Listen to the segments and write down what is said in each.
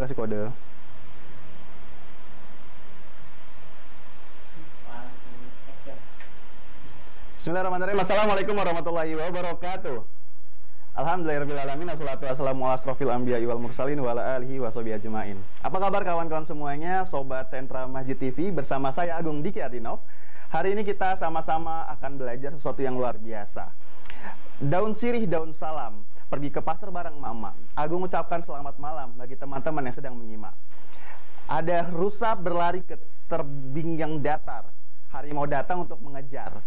kasih kode. Bismillahirrahmanirrahim. Assalamualaikum warahmatullahi wabarakatuh. Alhamdulillahirrahmanirrahim. Assalatu wassalamu ala asrofil anbiya'i wal mursalin wa ala alihi wa sahbihi ajma'in. Apa kabar kawan-kawan semuanya, Sobat Sentra Masjid TV? Bersama saya Agung Diki Ardinov. Hari ini kita sama-sama akan belajar sesuatu yang luar biasa. Daun sirih, daun salam. Pergi ke pasar bareng mama. Agung ucapkan selamat malam bagi teman-teman yang sedang menyimak. Ada rusa berlari ke tebing yang datar. Harimau datang untuk mengejar.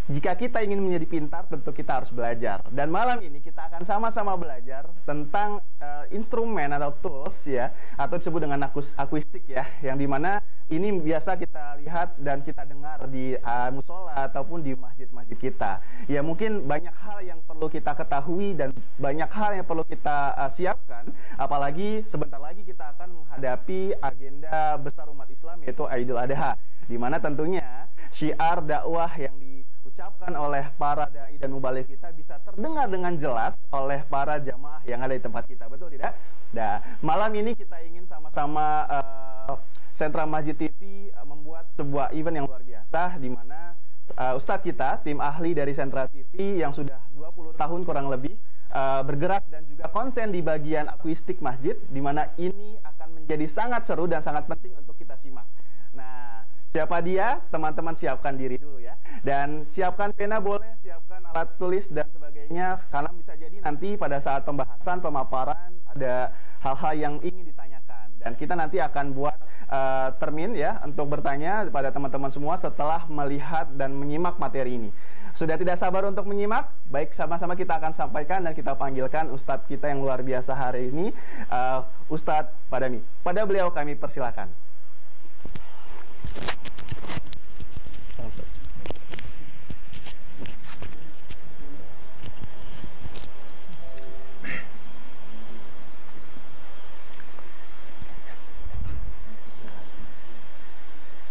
Jika kita ingin menjadi pintar, tentu kita harus belajar. Dan malam ini kita akan sama-sama belajar tentang instrumen atau tools ya, atau disebut dengan akuistik ya, yang dimana ini biasa kita lihat dan kita dengar di musola ataupun di masjid-masjid kita. Ya mungkin banyak hal yang perlu kita ketahui dan banyak hal yang perlu kita siapkan. Apalagi sebentar lagi kita akan menghadapi agenda besar umat Islam, yaitu Idul Adha, dimana tentunya syiar dakwah yang diucapkan oleh para dai dan mubalik kita bisa terdengar dengan jelas oleh para jamaah yang ada di tempat kita, betul tidak? Nah, malam ini kita ingin sama-sama Sentra Masjid TV membuat sebuah event yang luar biasa, di mana Ustadz kita, tim ahli dari Sentra TV yang sudah 20 tahun kurang lebih bergerak dan juga konsen di bagian akuistik masjid, di mana ini akan menjadi sangat seru dan sangat penting untuk kita simak. Nah, siapa dia? Teman-teman siapkan diri dulu ya. Dan siapkan pena boleh, siapkan alat tulis dan sebagainya. Karena bisa jadi nanti pada saat pembahasan, pemaparan, ada hal-hal yang ingin ditanyakan. Dan kita nanti akan buat termin ya, untuk bertanya pada teman-teman semua setelah melihat dan menyimak materi ini. Sudah tidak sabar untuk menyimak? Baik, sama-sama kita akan sampaikan dan kita panggilkan Ustadz kita yang luar biasa hari ini, Ustadz Padami. Pada beliau kami persilakan.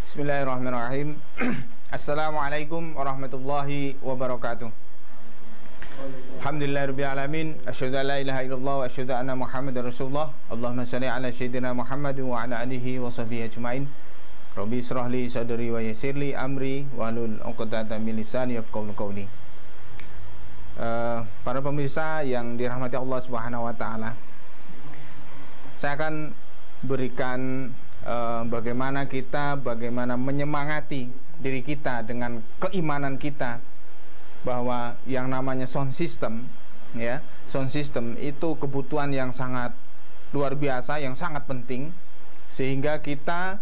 Bismillahirrahmanirrahim. Assalamualaikum warahmatullahi wabarakatuh. Alhamdulillahirabbil alamin, asyhadu an la ilaha illallah wa asyhadu anna Muhammadar Rasulullah. Allahumma shalli ala sayyidina Muhammad wa ala alihi wa sahbihi ajmain. Rabbi israh li sadri wa yassir li amri wahlul 'uqdatam min lisani yafqahu qawli. Para pemirsa yang dirahmati Allah Subhanahu wa taala, saya akan berikan bagaimana menyemangati diri kita dengan keimanan kita bahwa yang namanya sound system ya, sound system itu kebutuhan yang sangat luar biasa, yang sangat penting, sehingga kita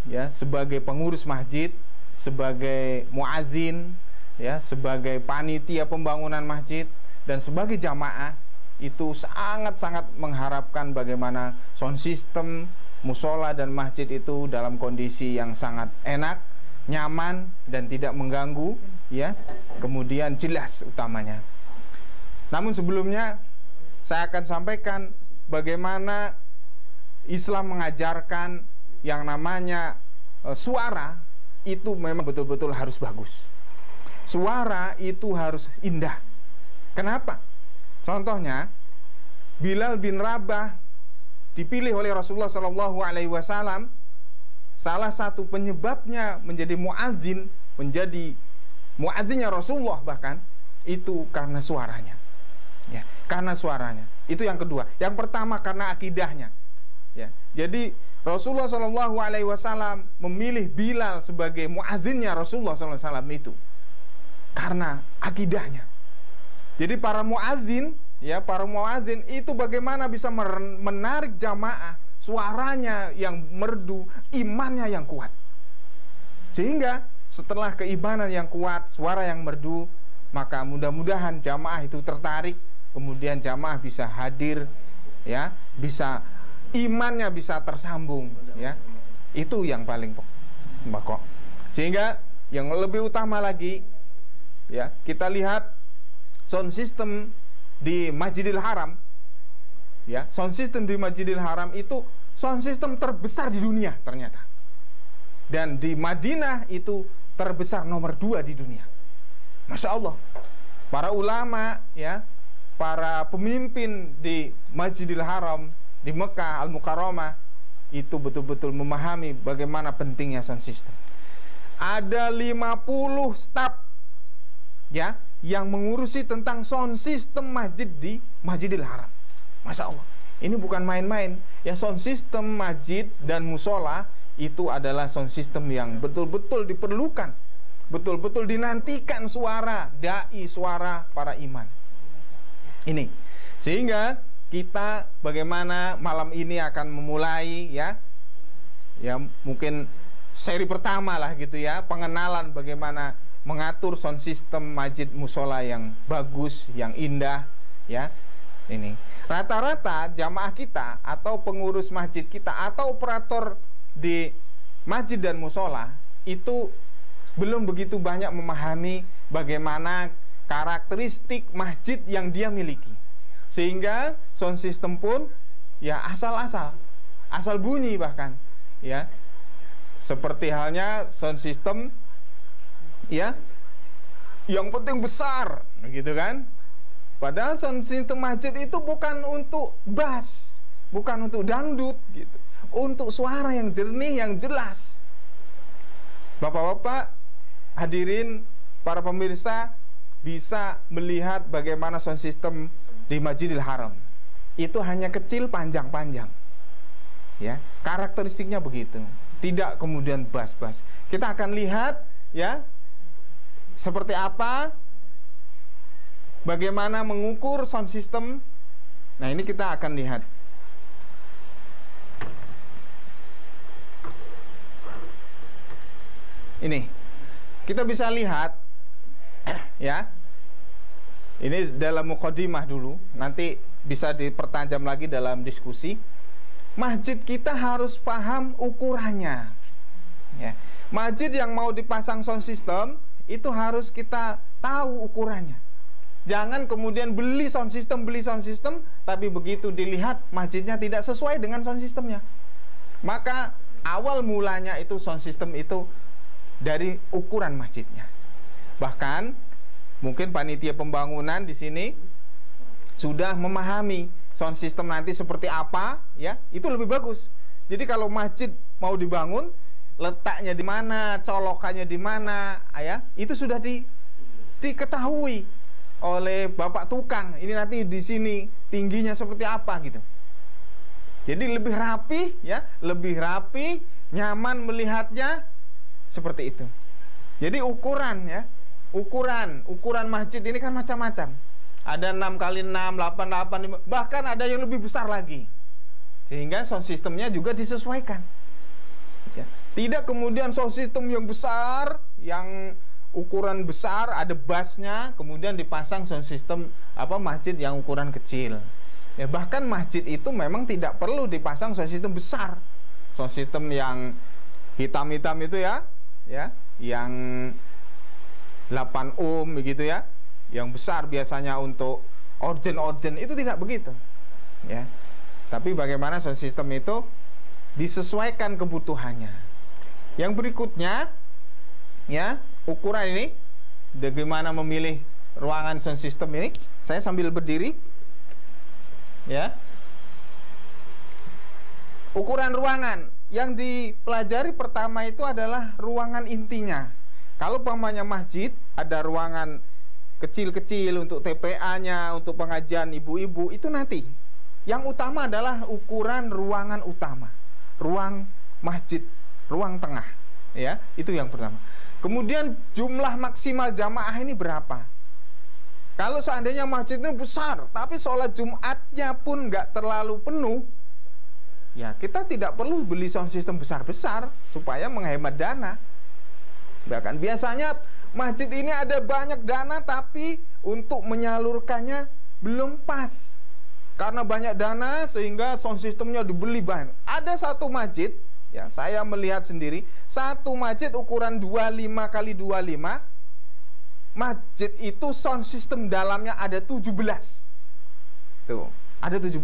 ya sebagai pengurus masjid, sebagai muazin ya, sebagai panitia pembangunan masjid dan sebagai jamaah itu sangat-sangat mengharapkan bagaimana sound system musola dan masjid itu dalam kondisi yang sangat enak, nyaman dan tidak mengganggu ya, kemudian jelas utamanya. Namun sebelumnya saya akan sampaikan bagaimana Islam mengajarkan yang namanya suara itu memang betul-betul harus bagus. Suara itu harus indah. Kenapa? Contohnya Bilal bin Rabah dipilih oleh Rasulullah SAW. Salah satu penyebabnya menjadi muazzinnya Rasulullah bahkan itu karena suaranya. Ya, karena suaranya. Itu yang kedua. Yang pertama karena akidahnya. Ya, jadi Rasulullah SAW memilih Bilal sebagai muazzinnya Rasulullah SAW itu karena akidahnya. Jadi para muazzin itu bagaimana bisa menarik jamaah, suaranya yang merdu, imannya yang kuat. Sehingga setelah keimanan yang kuat, suara yang merdu, maka mudah-mudahan jamaah itu tertarik, kemudian jamaah bisa hadir ya, bisa imannya bisa tersambung ya. Itu yang paling pokok. Sehingga yang lebih utama lagi ya, kita lihat sound system di Masjidil Haram ya, sound system di Masjidil Haram itu sound system terbesar di dunia ternyata. Dan di Madinah itu terbesar nomor 2 di dunia. Masya Allah. Para ulama ya, para pemimpin di Masjidil Haram di Mekah Al-Mukarramah itu betul-betul memahami bagaimana pentingnya sound system. Ada 50 staf ya yang mengurusi tentang sound system masjid di Masjidil Haram. Masya Allah, ini bukan main-main. Ya, sound system masjid dan musola itu adalah sound system yang betul-betul diperlukan, betul-betul dinantikan suara dai, suara para imam. Ini sehingga kita bagaimana malam ini akan memulai ya mungkin seri pertama lah gitu ya, pengenalan bagaimana mengatur sound system masjid musola yang bagus, yang indah ya. Ini rata-rata jamaah kita atau pengurus masjid kita atau operator di masjid dan musola itu belum begitu banyak memahami bagaimana karakteristik masjid yang dia miliki, sehingga sound system pun ya asal bunyi bahkan ya, seperti halnya sound system ya yang penting besar gitu kan. Padahal sound system masjid itu bukan untuk bass, bukan untuk dangdut gitu, untuk suara yang jernih, yang jelas. Bapak-bapak hadirin, para pemirsa bisa melihat bagaimana sound system di Masjidil Haram. Itu hanya kecil, panjang-panjang. Ya, karakteristiknya begitu. Tidak kemudian bass-bass. Kita akan lihat ya seperti apa, bagaimana mengukur sound system. Nah, ini kita akan lihat. Ini kita bisa lihat ya. Ini dalam muqaddimah dulu, nanti bisa dipertajam lagi dalam diskusi. Masjid kita harus paham ukurannya ya. Masjid yang mau dipasang sound system itu harus kita tahu ukurannya. Jangan kemudian beli sound system, tapi begitu dilihat masjidnya tidak sesuai dengan sound systemnya. Maka awal mulanya itu sound system itu dari ukuran masjidnya. Bahkan mungkin panitia pembangunan di sini sudah memahami sound system nanti seperti apa ya, itu lebih bagus. Jadi kalau masjid mau dibangun, letaknya di mana, colokannya di mana ya, itu sudah diketahui oleh bapak tukang. Ini nanti di sini tingginya seperti apa gitu. Jadi lebih rapi ya, lebih rapi, nyaman melihatnya seperti itu. Jadi ukuran ya, ukuran masjid ini kan macam-macam. Ada 6x6, 8x8, bahkan ada yang lebih besar lagi. Sehingga sound systemnya juga disesuaikan. Ya. Tidak kemudian sound system yang besar, yang ukuran besar, ada bassnya, kemudian dipasang sound system masjid yang ukuran kecil. Ya, bahkan masjid itu memang tidak perlu dipasang sound system besar. Sound system yang hitam-hitam itu ya, yang 8 ohm begitu ya, yang besar biasanya untuk organ itu tidak begitu. Ya. Tapi bagaimana sound system itu disesuaikan kebutuhannya. Yang berikutnya ya, ukuran ini, bagaimana memilih ruangan sound system ini. Saya sambil berdiri ya. Ukuran ruangan yang dipelajari pertama itu adalah ruangan intinya. Kalau umpamanya masjid ada ruangan kecil-kecil untuk TPA-nya, untuk pengajian ibu-ibu, itu nanti. Yang utama adalah ukuran ruangan utama, ruang masjid, ruang tengah ya, itu yang pertama. Kemudian jumlah maksimal jamaah ini berapa? Kalau seandainya masjidnya besar, tapi sholat Jumatnya pun nggak terlalu penuh, ya kita tidak perlu beli sound system besar-besar supaya menghemat dana. Bahkan biasanya masjid ini ada banyak dana, tapi untuk menyalurkannya belum pas. Karena banyak dana sehingga sound systemnya dibeli banyak. Ada satu masjid, ya saya melihat sendiri, satu masjid ukuran 25x25, masjid itu sound system dalamnya ada 17. Tuh, ada 17.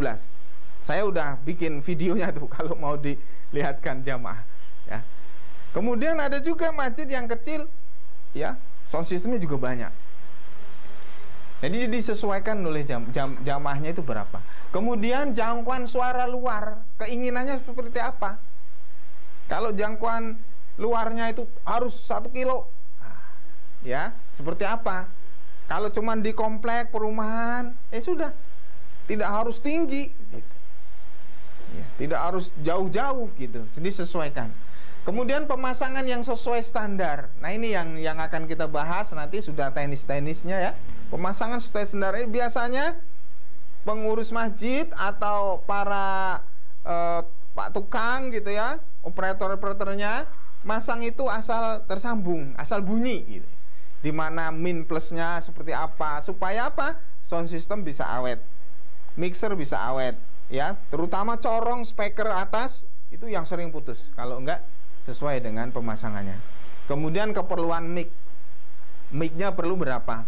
Saya udah bikin videonya tuh kalau mau dilihatkan jamaah. Ya. Kemudian ada juga masjid yang kecil, ya, sound systemnya juga banyak. Jadi disesuaikan oleh jamaahnya itu berapa. Kemudian jangkauan suara luar, keinginannya seperti apa. Kalau jangkauan luarnya itu harus 1 kilo, ya seperti apa. Kalau cuma di komplek perumahan, sudah, tidak harus tinggi, gitu. Ya, tidak harus jauh-jauh, gitu. Disesuaikan. Kemudian pemasangan yang sesuai standar. Nah ini yang akan kita bahas nanti, sudah teknis-teknisnya ya. Pemasangan sesuai standar ini biasanya pengurus masjid atau para pak tukang gitu ya, operator-operatornya masang itu asal tersambung, asal bunyi gitu. Dimana min plusnya seperti apa, supaya apa? Sound system bisa awet, mixer bisa awet ya, terutama corong speaker atas itu yang sering putus kalau enggak sesuai dengan pemasangannya. Kemudian keperluan mic-nya perlu berapa?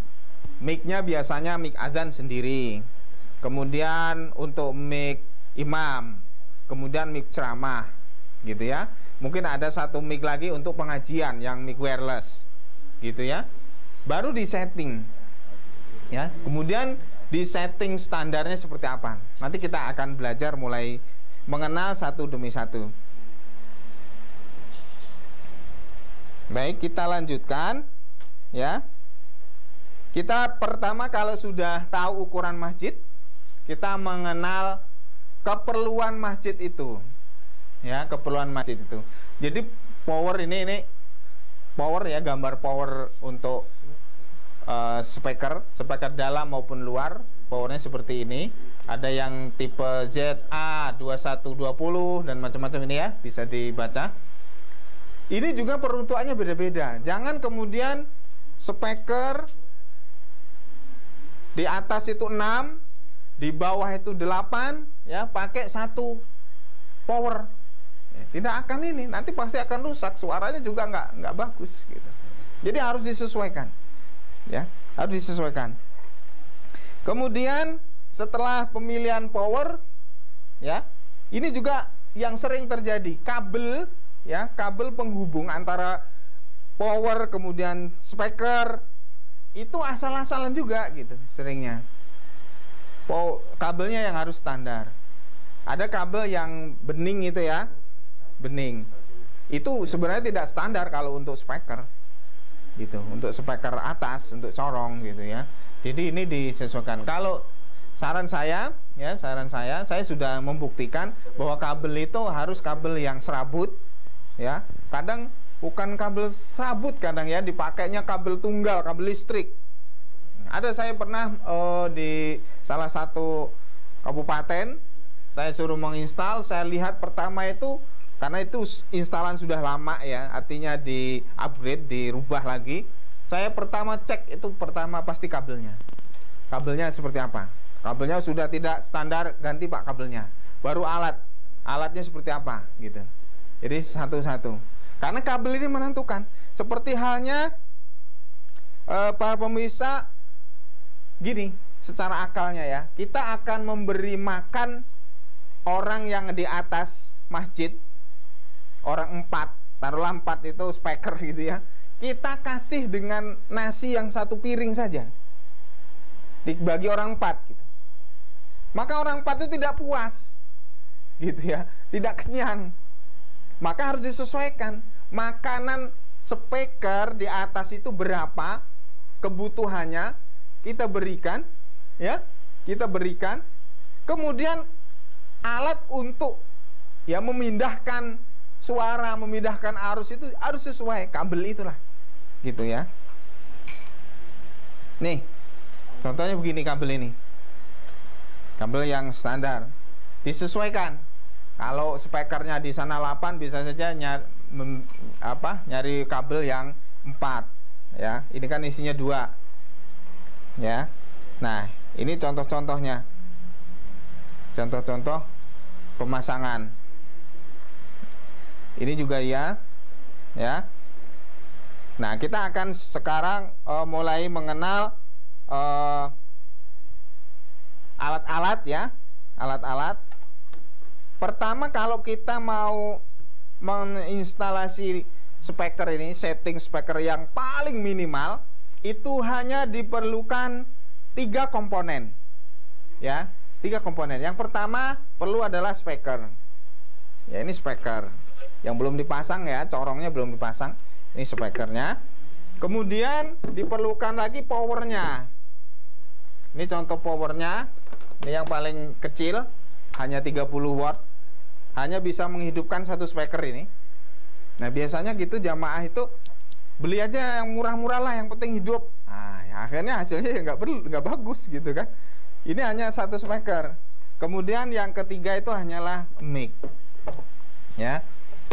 Mic-nya biasanya mic azan sendiri, kemudian untuk mic imam, kemudian mic ceramah gitu ya. Mungkin ada 1 mic lagi untuk pengajian yang mic wireless gitu ya. Baru disetting ya. Kemudian disetting standarnya seperti apa. Nanti kita akan belajar mulai mengenal satu demi satu. Baik, kita lanjutkan ya. Kita pertama kalau sudah tahu ukuran masjid, kita mengenal keperluan masjid itu. Ya, keperluan masjid itu. Jadi power ini power ya, gambar power untuk speaker dalam maupun luar. Powernya seperti ini. Ada yang tipe ZA2120 dan macam-macam ini ya, bisa dibaca. Ini juga peruntukannya beda-beda. Jangan kemudian speaker di atas itu 6, di bawah itu 8 ya, pakai 1 power. Ya, tidak akan ini, nanti pasti akan rusak, suaranya juga nggak bagus gitu. Jadi harus disesuaikan. Ya, harus disesuaikan. Kemudian setelah pemilihan power ya, ini juga yang sering terjadi, kabel ya, kabel penghubung antara power kemudian speaker itu asal-asalan juga gitu seringnya. Kabelnya yang harus standar. Ada kabel yang bening itu ya, bening. Itu sebenarnya tidak standar kalau untuk speaker gitu, untuk speaker atas, untuk corong gitu ya. Jadi ini disesuaikan. Kalau saran saya saya sudah membuktikan bahwa kabel itu harus kabel yang serabut ya. Kadang bukan kabel serabut, kadang ya dipakainya kabel tunggal, kabel listrik. Ada saya pernah di salah satu kabupaten, saya suruh menginstal, saya lihat pertama itu, karena itu instalan sudah lama ya, artinya di upgrade, dirubah lagi. Saya pertama cek itu, pertama pasti kabelnya. Kabelnya seperti apa? Kabelnya sudah tidak standar, ganti pak kabelnya. Baru alatnya seperti apa gitu. Jadi satu-satu. Karena kabel ini menentukan. Seperti halnya para pemirsa, gini, secara akalnya ya, kita akan memberi makan orang yang di atas masjid, orang 4, taruhlah 4 itu speaker gitu ya. Kita kasih dengan nasi yang 1 piring saja, dibagi orang 4 gitu. Maka orang 4 itu tidak puas gitu ya, tidak kenyang. Maka harus disesuaikan makanan speaker di atas itu berapa kebutuhannya, kita berikan ya, kita berikan. Kemudian alat untuk ya memindahkan suara, memindahkan arus itu harus sesuai kabel itulah gitu ya. Nih contohnya begini, kabel ini kabel yang standar disesuaikan. Kalau speakernya di sana 8, bisa saja nyari kabel yang 4 ya. Ini kan isinya 2 ya. Nah ini contoh-contohnya, contoh-contoh pemasangan. Ini juga ya. Nah kita akan sekarang mulai mengenal alat-alat ya, alat-alat. Pertama, kalau kita mau menginstalasi speaker ini, setting speaker yang paling minimal, itu hanya diperlukan 3 komponen. Ya, 3 komponen. Yang pertama perlu adalah speaker. Ya, ini speaker. Yang belum dipasang ya, corongnya belum dipasang. Ini speakernya. Kemudian diperlukan lagi powernya. Ini contoh powernya. Ini yang paling kecil, hanya 30 watt. Hanya bisa menghidupkan 1 speaker ini. Nah, biasanya gitu jamaah itu beli aja yang murah-murah lah, yang penting hidup. Nah, ya akhirnya hasilnya ya nggak bagus gitu kan. Ini hanya 1 speaker. Kemudian yang ketiga itu hanyalah mic. Ya,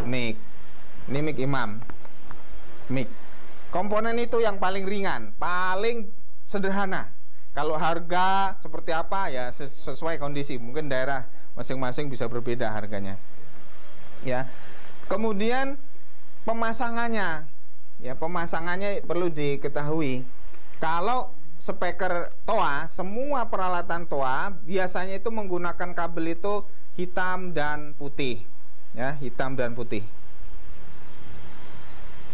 mic. Ini mic imam. Mic. Komponen itu yang paling ringan, paling sederhana. Kalau harga seperti apa ya sesuai kondisi. Mungkin daerah masing-masing bisa berbeda harganya. Ya. Kemudian pemasangannya. Ya, pemasangannya perlu diketahui. Kalau speaker TOA, semua peralatan TOA biasanya itu menggunakan kabel itu hitam dan putih. Ya, hitam dan putih.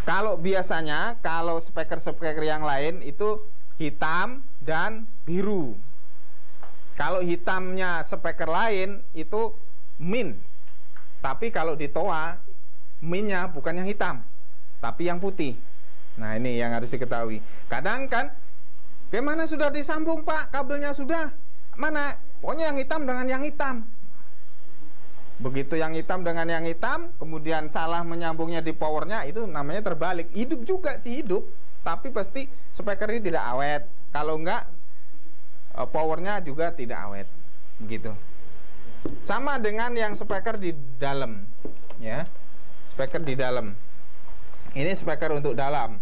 Kalau biasanya, kalau speaker-speaker yang lain itu hitam dan biru. Kalau hitamnya speaker lain itu min. Tapi kalau di TOA, minnya bukan yang hitam, tapi yang putih. Nah, ini yang harus diketahui. Kadang kan, gimana sudah disambung Pak? Kabelnya sudah. Mana? Pokoknya yang hitam dengan yang hitam. Begitu yang hitam dengan yang hitam, kemudian salah menyambungnya di powernya, itu namanya terbalik. Hidup juga sih hidup, tapi pasti speaker ini tidak awet. Kalau enggak, powernya juga tidak awet. Begitu. Sama dengan yang speaker di dalam, ya. Speaker di dalam. Ini speaker untuk dalam.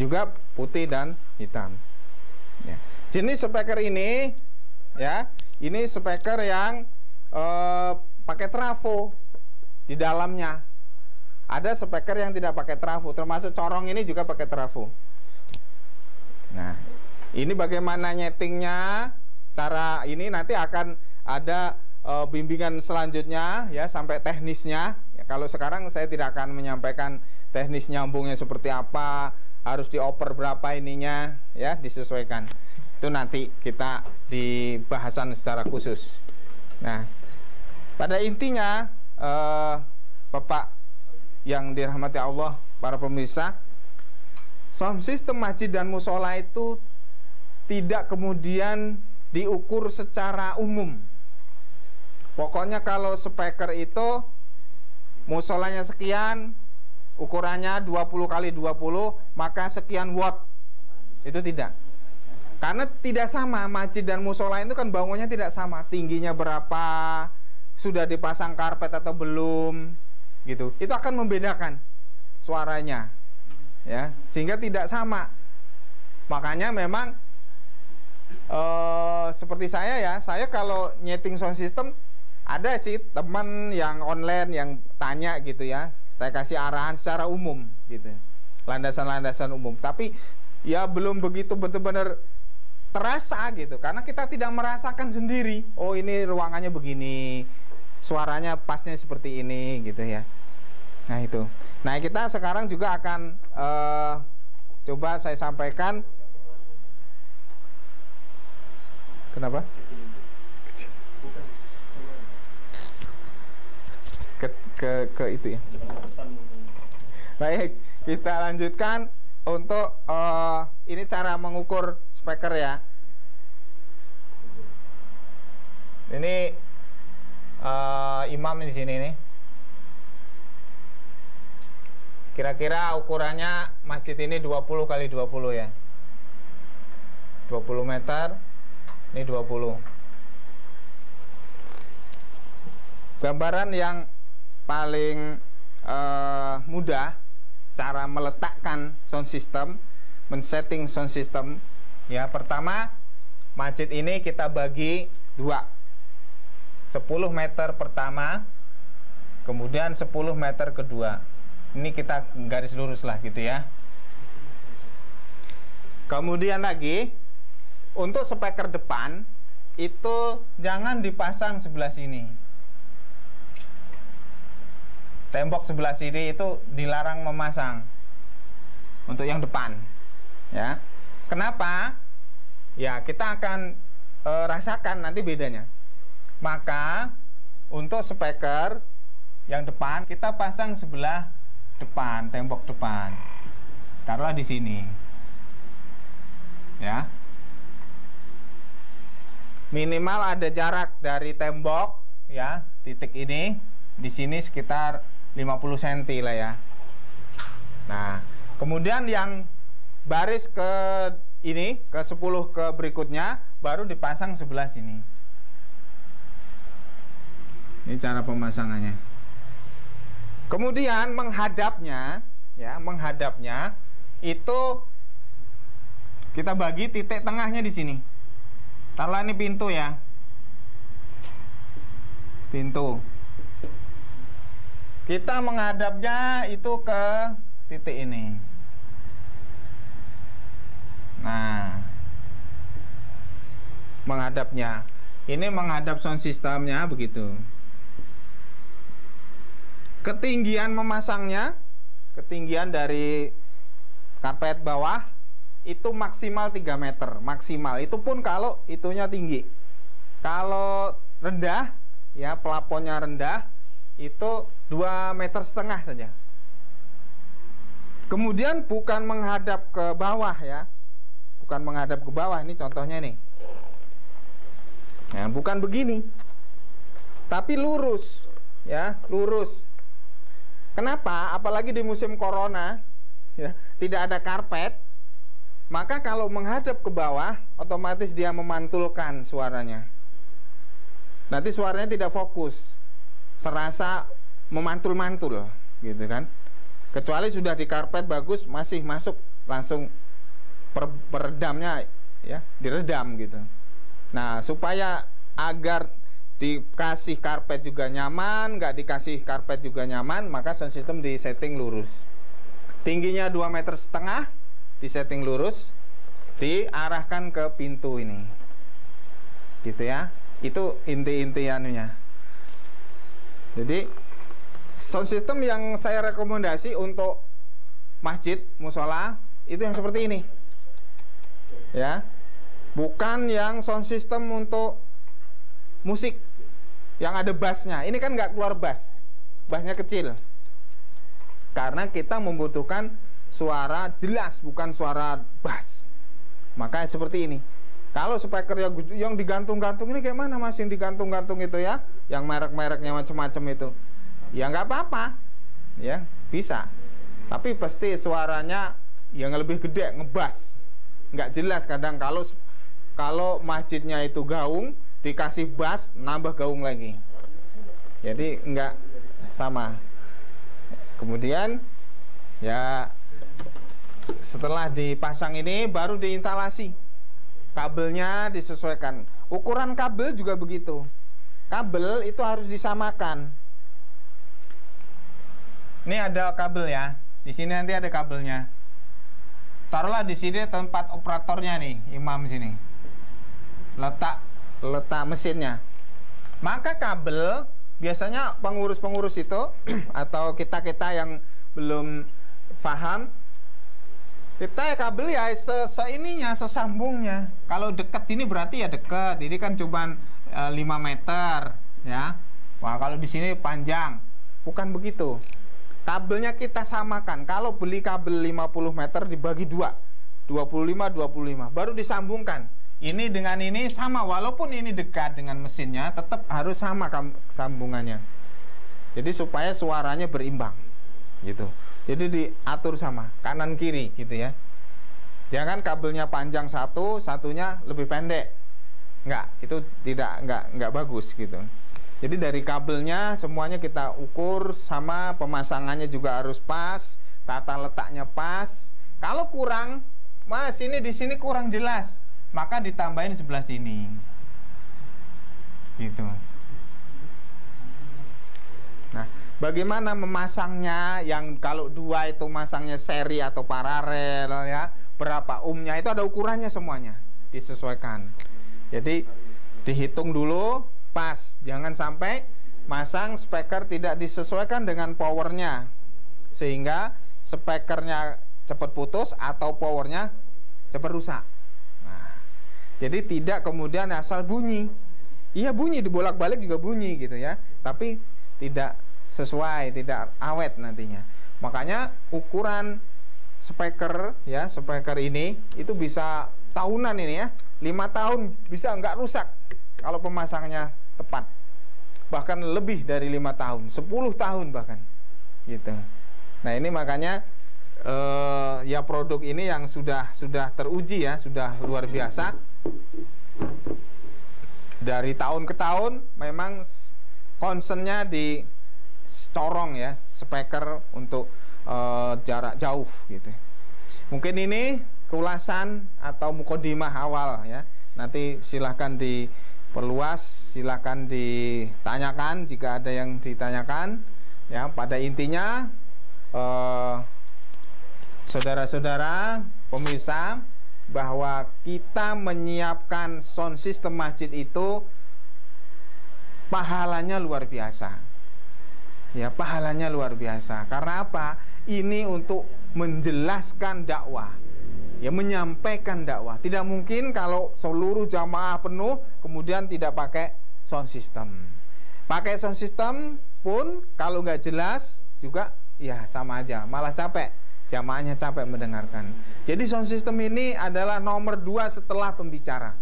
Juga putih dan hitam. Ya. Jenis speaker ini, ya, ini speaker yang pakai trafo di dalamnya. Ada speaker yang tidak pakai trafo, termasuk corong ini juga pakai trafo. Nah, ini bagaimana nyetingnya? Cara ini nanti akan ada bimbingan selanjutnya ya, sampai teknisnya. Ya, kalau sekarang saya tidak akan menyampaikan teknis nyambungnya seperti apa, harus dioper berapa ininya, ya, disesuaikan. Itu nanti kita di bahasan secara khusus. Nah, pada intinya Bapak yang dirahmati Allah, para pemirsa, sound system masjid dan musola itu tidak kemudian diukur secara umum. Pokoknya kalau speaker itu musolanya sekian, ukurannya 20 kali 20, maka sekian watt. Itu tidak. Karena tidak sama, masjid dan musola itu kan bangunnya tidak sama, tingginya berapa, sudah dipasang karpet atau belum, gitu. Itu akan membedakan suaranya, ya, sehingga tidak sama. Makanya memang seperti saya ya, saya kalau nyeting sound system, ada sih teman yang online yang tanya gitu ya, saya kasih arahan secara umum gitu, landasan-landasan umum. Tapi ya belum begitu betul-benar terasa gitu, karena kita tidak merasakan sendiri. Oh, ini ruangannya begini, suaranya pasnya seperti ini gitu ya. Nah itu. Nah, kita sekarang juga akan coba saya sampaikan. Kenapa? Ke itu ya. Baik, kita lanjutkan untuk ini cara mengukur speaker ya. Ini imam di sini nih. Kira-kira ukurannya masjid ini 20 kali 20 ya. 20 meter. Ini 20. Gambaran yang paling mudah cara meletakkan sound system, men-setting sound system. Ya, pertama, masjid ini kita bagi 2. 10 meter pertama, kemudian 10 meter kedua. Ini kita garis lurus lah gitu ya. Kemudian lagi, untuk speaker depan itu jangan dipasang sebelah sini. Tembok sebelah sini itu dilarang memasang untuk yang depan, ya. Kenapa? ya kita akan rasakan nanti bedanya. Maka untuk speaker yang depan kita pasang sebelah depan, tembok depan. Taruhlah di sini. Ya. Minimal ada jarak dari tembok ya, titik ini di sini sekitar 50 cm lah ya. Nah, kemudian yang baris ke ini, ke 10 ke berikutnya baru dipasang sebelah sini. Ini cara pemasangannya. Kemudian menghadapnya ya, menghadapnya itu kita bagi titik tengahnya di sini. Taruhlah ini pintu ya. Pintu. Kita menghadapnya itu ke titik ini. Nah, menghadapnya. Ini menghadap sound systemnya begitu. Ketinggian memasangnya, ketinggian dari karpet bawah itu maksimal 3 meter, maksimal. Itu pun kalau itunya tinggi. Kalau rendah, ya plafonnya rendah, itu 2,5 meter saja. Kemudian bukan menghadap ke bawah ya, bukan menghadap ke bawah. Ini contohnya nih. Nah, bukan begini, tapi lurus, ya lurus. Kenapa? Apalagi di musim corona, ya tidak ada karpet. Maka kalau menghadap ke bawah, otomatis dia memantulkan suaranya. Nanti suaranya tidak fokus, serasa memantul-mantul, gitu kan? Kecuali sudah di karpet bagus, masih masuk langsung peredamnya, ya diredam gitu. Nah, supaya agar dikasih karpet juga nyaman, nggak dikasih karpet juga nyaman, maka sound system di setting lurus. Tingginya 2,5 meter, di setting lurus, diarahkan ke pintu ini, gitu ya. Itu inti-intiannya. Jadi sound system yang saya rekomendasi untuk masjid, musola, itu yang seperti ini, ya. Bukan yang sound system untuk musik yang ada bassnya. Ini kan nggak keluar bass, bassnya kecil. Karena kita membutuhkan suara jelas, bukan suara bass. Maka seperti ini. Kalau speaker yang digantung-gantung ini kayak mana mas? Yang digantung-gantung itu ya, yang merek-mereknya macam-macam itu, ya nggak apa-apa, ya bisa. Tapi pasti suaranya yang lebih gede, ngebass, nggak jelas. Kadang kalau masjidnya itu gaung, dikasih bass, nambah gaung lagi. Jadi nggak sama. Kemudian ya setelah dipasang ini baru diinstalasi. Kabelnya disesuaikan. Ukuran kabel juga begitu. Kabel itu harus disamakan. Ini ada kabel ya. Di sini nanti ada kabelnya. Taruhlah di sini tempat operatornya nih, imam sini. Letak mesinnya. Maka kabel biasanya pengurus-pengurus itu atau kita-kita yang belum paham, kita kabel ya seininya, sesambungnya. Kalau dekat sini berarti ya dekat. Ini kan cuma 5 meter, ya. Wah, kalau di sini panjang. Bukan begitu. Kabelnya kita samakan. Kalau beli kabel 50 meter dibagi 2, 25 baru disambungkan. Ini dengan ini sama, walaupun ini dekat dengan mesinnya, tetap harus sama sambungannya. Jadi supaya suaranya berimbang, gitu. Jadi diatur sama kanan kiri, gitu ya. Jangan kabelnya panjang satu, satunya lebih pendek. Enggak, itu enggak bagus gitu. Jadi dari kabelnya semuanya kita ukur sama, pemasangannya juga harus pas, tata letaknya pas. Kalau kurang, mas ini di sini kurang jelas, maka ditambahin sebelah sini, gitu. Nah, bagaimana memasangnya? Yang kalau 2 itu masangnya seri atau paralel ya, berapa ohmnya itu ada ukurannya semuanya, disesuaikan. Jadi dihitung dulu pas, jangan sampai masang speaker tidak disesuaikan dengan powernya, sehingga speakernya cepat putus atau powernya cepat rusak. Nah, Jadi tidak kemudian asal bunyi. Iya bunyi, dibolak-balik juga bunyi gitu ya. Tapi tidak sesuai, tidak awet nantinya. Makanya ukuran speaker ya, speaker ini itu bisa tahunan ini ya. 5 tahun bisa nggak rusak kalau pemasangannya tepat. Bahkan lebih dari 5 tahun, 10 tahun bahkan. Gitu. Nah, ini makanya ya produk ini yang sudah teruji ya, sudah luar biasa. Dari tahun ke tahun memang concernnya dicorong ya, speaker untuk jarak jauh gitu. Mungkin ini keulasan atau mukodimah awal ya. Nanti silahkan diperluas, silahkan ditanyakan jika ada yang ditanyakan ya. Pada intinya saudara-saudara pemirsa, bahwa kita menyiapkan sound system masjid itu pahalanya luar biasa. Ya, pahalanya luar biasa. Karena apa? Ini untuk menjelaskan dakwah. Ya, menyampaikan dakwah. Tidak mungkin kalau seluruh jamaah penuh kemudian tidak pakai sound system. Pakai sound system pun kalau nggak jelas juga ya sama aja, malah capek. Jamaahnya capek mendengarkan. Jadi sound system ini adalah nomor 2 setelah pembicara.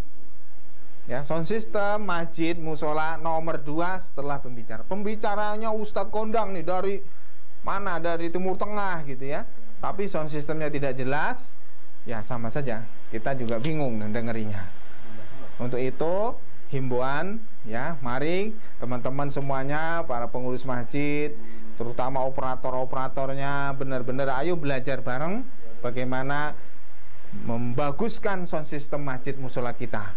Ya, sound system masjid musola nomor 2 setelah pembicara. Pembicaranya Ustadz kondang nih dari mana? Dari Timur Tengah gitu ya. Tapi sound systemnya tidak jelas, ya sama saja. Kita juga bingung dengerinya. Untuk itu himbauan ya, mari teman-teman semuanya, para pengurus masjid, terutama operator-operatornya, benar-benar ayo belajar bareng bagaimana membaguskan sound system masjid musola kita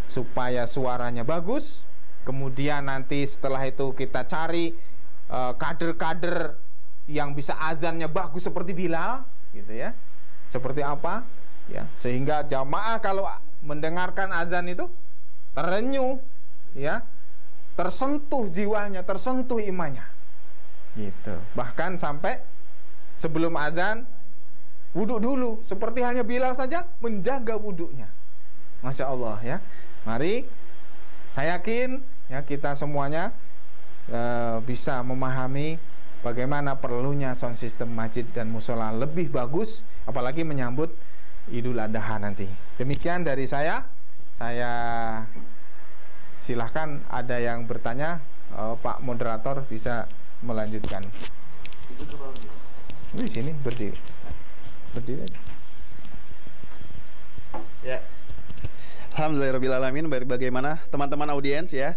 supaya suaranya bagus. Kemudian nanti setelah itu kita cari kader-kader yang bisa azannya bagus seperti Bilal gitu ya. Seperti apa? Ya, sehingga jamaah kalau mendengarkan azan itu terenyuh ya, tersentuh jiwanya, tersentuh imannya. Gitu. Bahkan sampai sebelum azan wudhu dulu, seperti hanya Bilal saja menjaga wudhunya. Masya Allah ya. Mari, saya yakin ya kita semuanya bisa memahami bagaimana perlunya sound system masjid dan musola lebih bagus, apalagi menyambut Idul Adha nanti. Demikian dari saya silahkan ada yang bertanya, Pak Moderator bisa melanjutkan. Di sini berdiri aja. Ya. Alhamdulillahirrahmanirrahim. Bagaimana teman-teman audiens ya,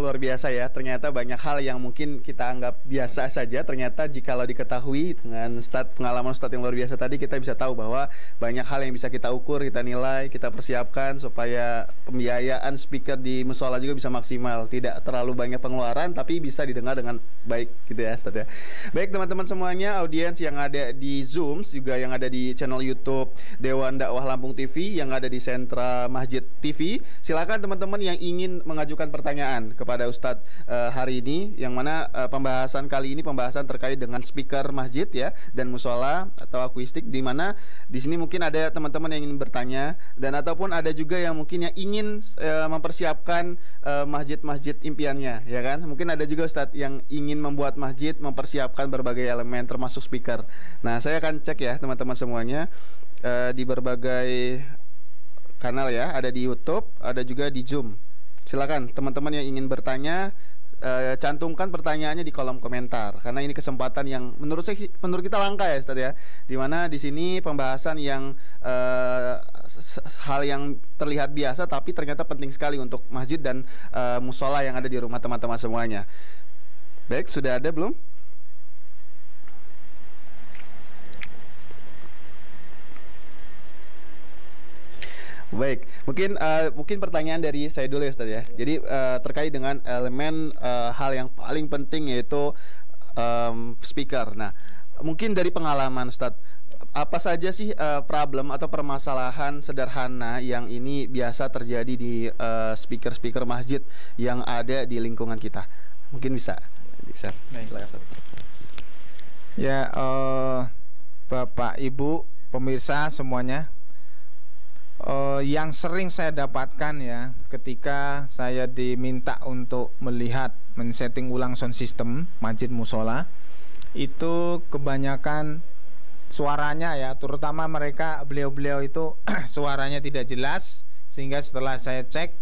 luar biasa ya. Ternyata banyak hal yang mungkin kita anggap biasa saja, ternyata jikalau diketahui dengan pengalaman Ustadz yang luar biasa tadi, kita bisa tahu bahwa banyak hal yang bisa kita ukur, kita nilai, kita persiapkan supaya pembiayaan speaker di musola juga bisa maksimal, tidak terlalu banyak pengeluaran tapi bisa didengar dengan baik gitu ya Ustadz ya. Baik teman-teman semuanya, audiens yang ada di Zoom, juga yang ada di channel YouTube Dewan Dakwah Lampung TV, yang ada di Sentra Masjid TV, silakan teman-teman yang ingin mengajukan pertanyaan kepada Ustadz hari ini, yang mana pembahasan kali ini pembahasan terkait dengan speaker masjid ya dan musola atau akuistik, di mana di sini mungkin ada teman-teman yang ingin bertanya, dan ataupun ada juga yang mungkin yang ingin mempersiapkan masjid-masjid impiannya ya kan. Mungkin ada juga Ustadz yang ingin membuat masjid, mempersiapkan berbagai elemen termasuk speaker. Nah, saya akan cek ya teman-teman semuanya di berbagai kanal ya, ada di YouTube, ada juga di Zoom. Silakan teman-teman yang ingin bertanya, cantumkan pertanyaannya di kolom komentar, karena ini kesempatan yang menurut kita langka ya Ustadz ya, dimana di sini pembahasan yang hal yang terlihat biasa tapi ternyata penting sekali untuk masjid dan musola yang ada di rumah teman-teman semuanya. Baik, sudah ada belum? Baik, mungkin pertanyaan dari saya dulu ya Ustadz ya. Jadi terkait dengan elemen hal yang paling penting yaitu speaker. Nah, mungkin dari pengalaman Ustadz, apa saja sih problem atau permasalahan sederhana yang ini biasa terjadi di speaker-speaker masjid yang ada di lingkungan kita? Mungkin bisa di-share. Ya, Bapak Ibu pemirsa semuanya, yang sering saya dapatkan ya, ketika saya diminta untuk melihat men-setting ulang sound system masjid musola, itu kebanyakan suaranya ya, terutama mereka beliau-beliau itu suaranya tidak jelas, sehingga setelah saya cek,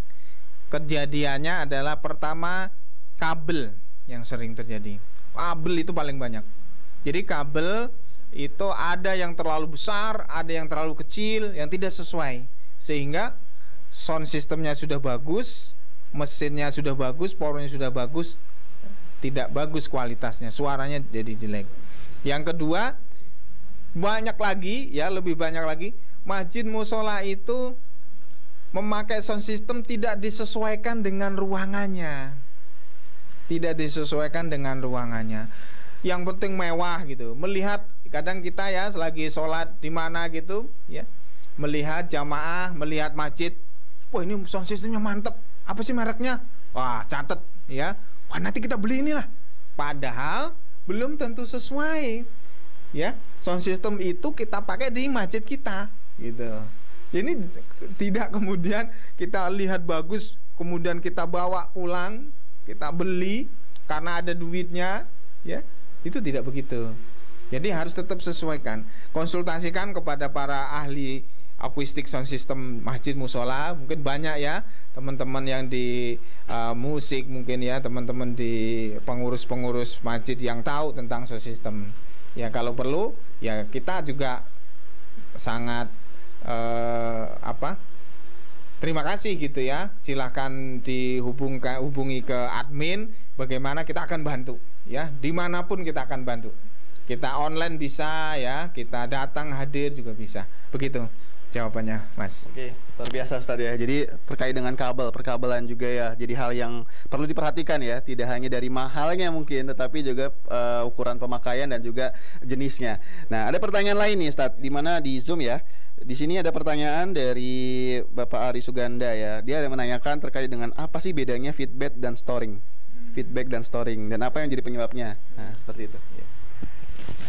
kejadiannya adalah pertama kabel yang sering terjadi. Kabel itu paling banyak. Jadi kabel itu ada yang terlalu besar, ada yang terlalu kecil, yang tidak sesuai, sehingga sound systemnya sudah bagus, mesinnya sudah bagus, powernya sudah bagus, tidak bagus kualitasnya, suaranya jadi jelek. Yang kedua, banyak lagi ya, lebih banyak lagi, masjid musola itu memakai sound system tidak disesuaikan dengan ruangannya. Tidak disesuaikan dengan ruangannya. Yang penting mewah gitu. Melihat kadang kita ya selagi sholat di mana gitu ya, melihat jamaah, melihat masjid, wah ini sound systemnya mantep. Apa sih mereknya? Wah, catet ya. Wah, nanti kita beli inilah. Padahal belum tentu sesuai. Ya, sound system itu kita pakai di masjid kita gitu. Ini tidak kemudian kita lihat bagus, kemudian kita bawa pulang, kita beli karena ada duitnya, ya. Itu tidak begitu. Jadi harus tetap sesuaikan. Konsultasikan kepada para ahli akustik sound system masjid musola. Mungkin banyak ya teman-teman yang di musik, mungkin ya teman-teman di pengurus-pengurus masjid yang tahu tentang sound system. Ya kalau perlu ya kita juga sangat terima kasih gitu ya. Silahkan hubungi ke admin, bagaimana kita akan bantu ya, dimanapun kita akan bantu. Kita online bisa ya, kita datang hadir juga bisa. Begitu jawabannya, Mas. Oke, luar biasa Ustadz ya. Jadi terkait dengan perkabelan juga ya, jadi hal yang perlu diperhatikan ya. Tidak hanya dari mahalnya mungkin, tetapi juga ukuran pemakaian dan juga jenisnya. Nah, ada pertanyaan lain nih Ustadz, di mana di Zoom ya. Di sini ada pertanyaan dari Bapak Ari Suganda ya. Dia ada menanyakan terkait dengan apa sih bedanya feedback dan storing. Feedback dan storing, dan apa yang jadi penyebabnya. Nah, seperti itu.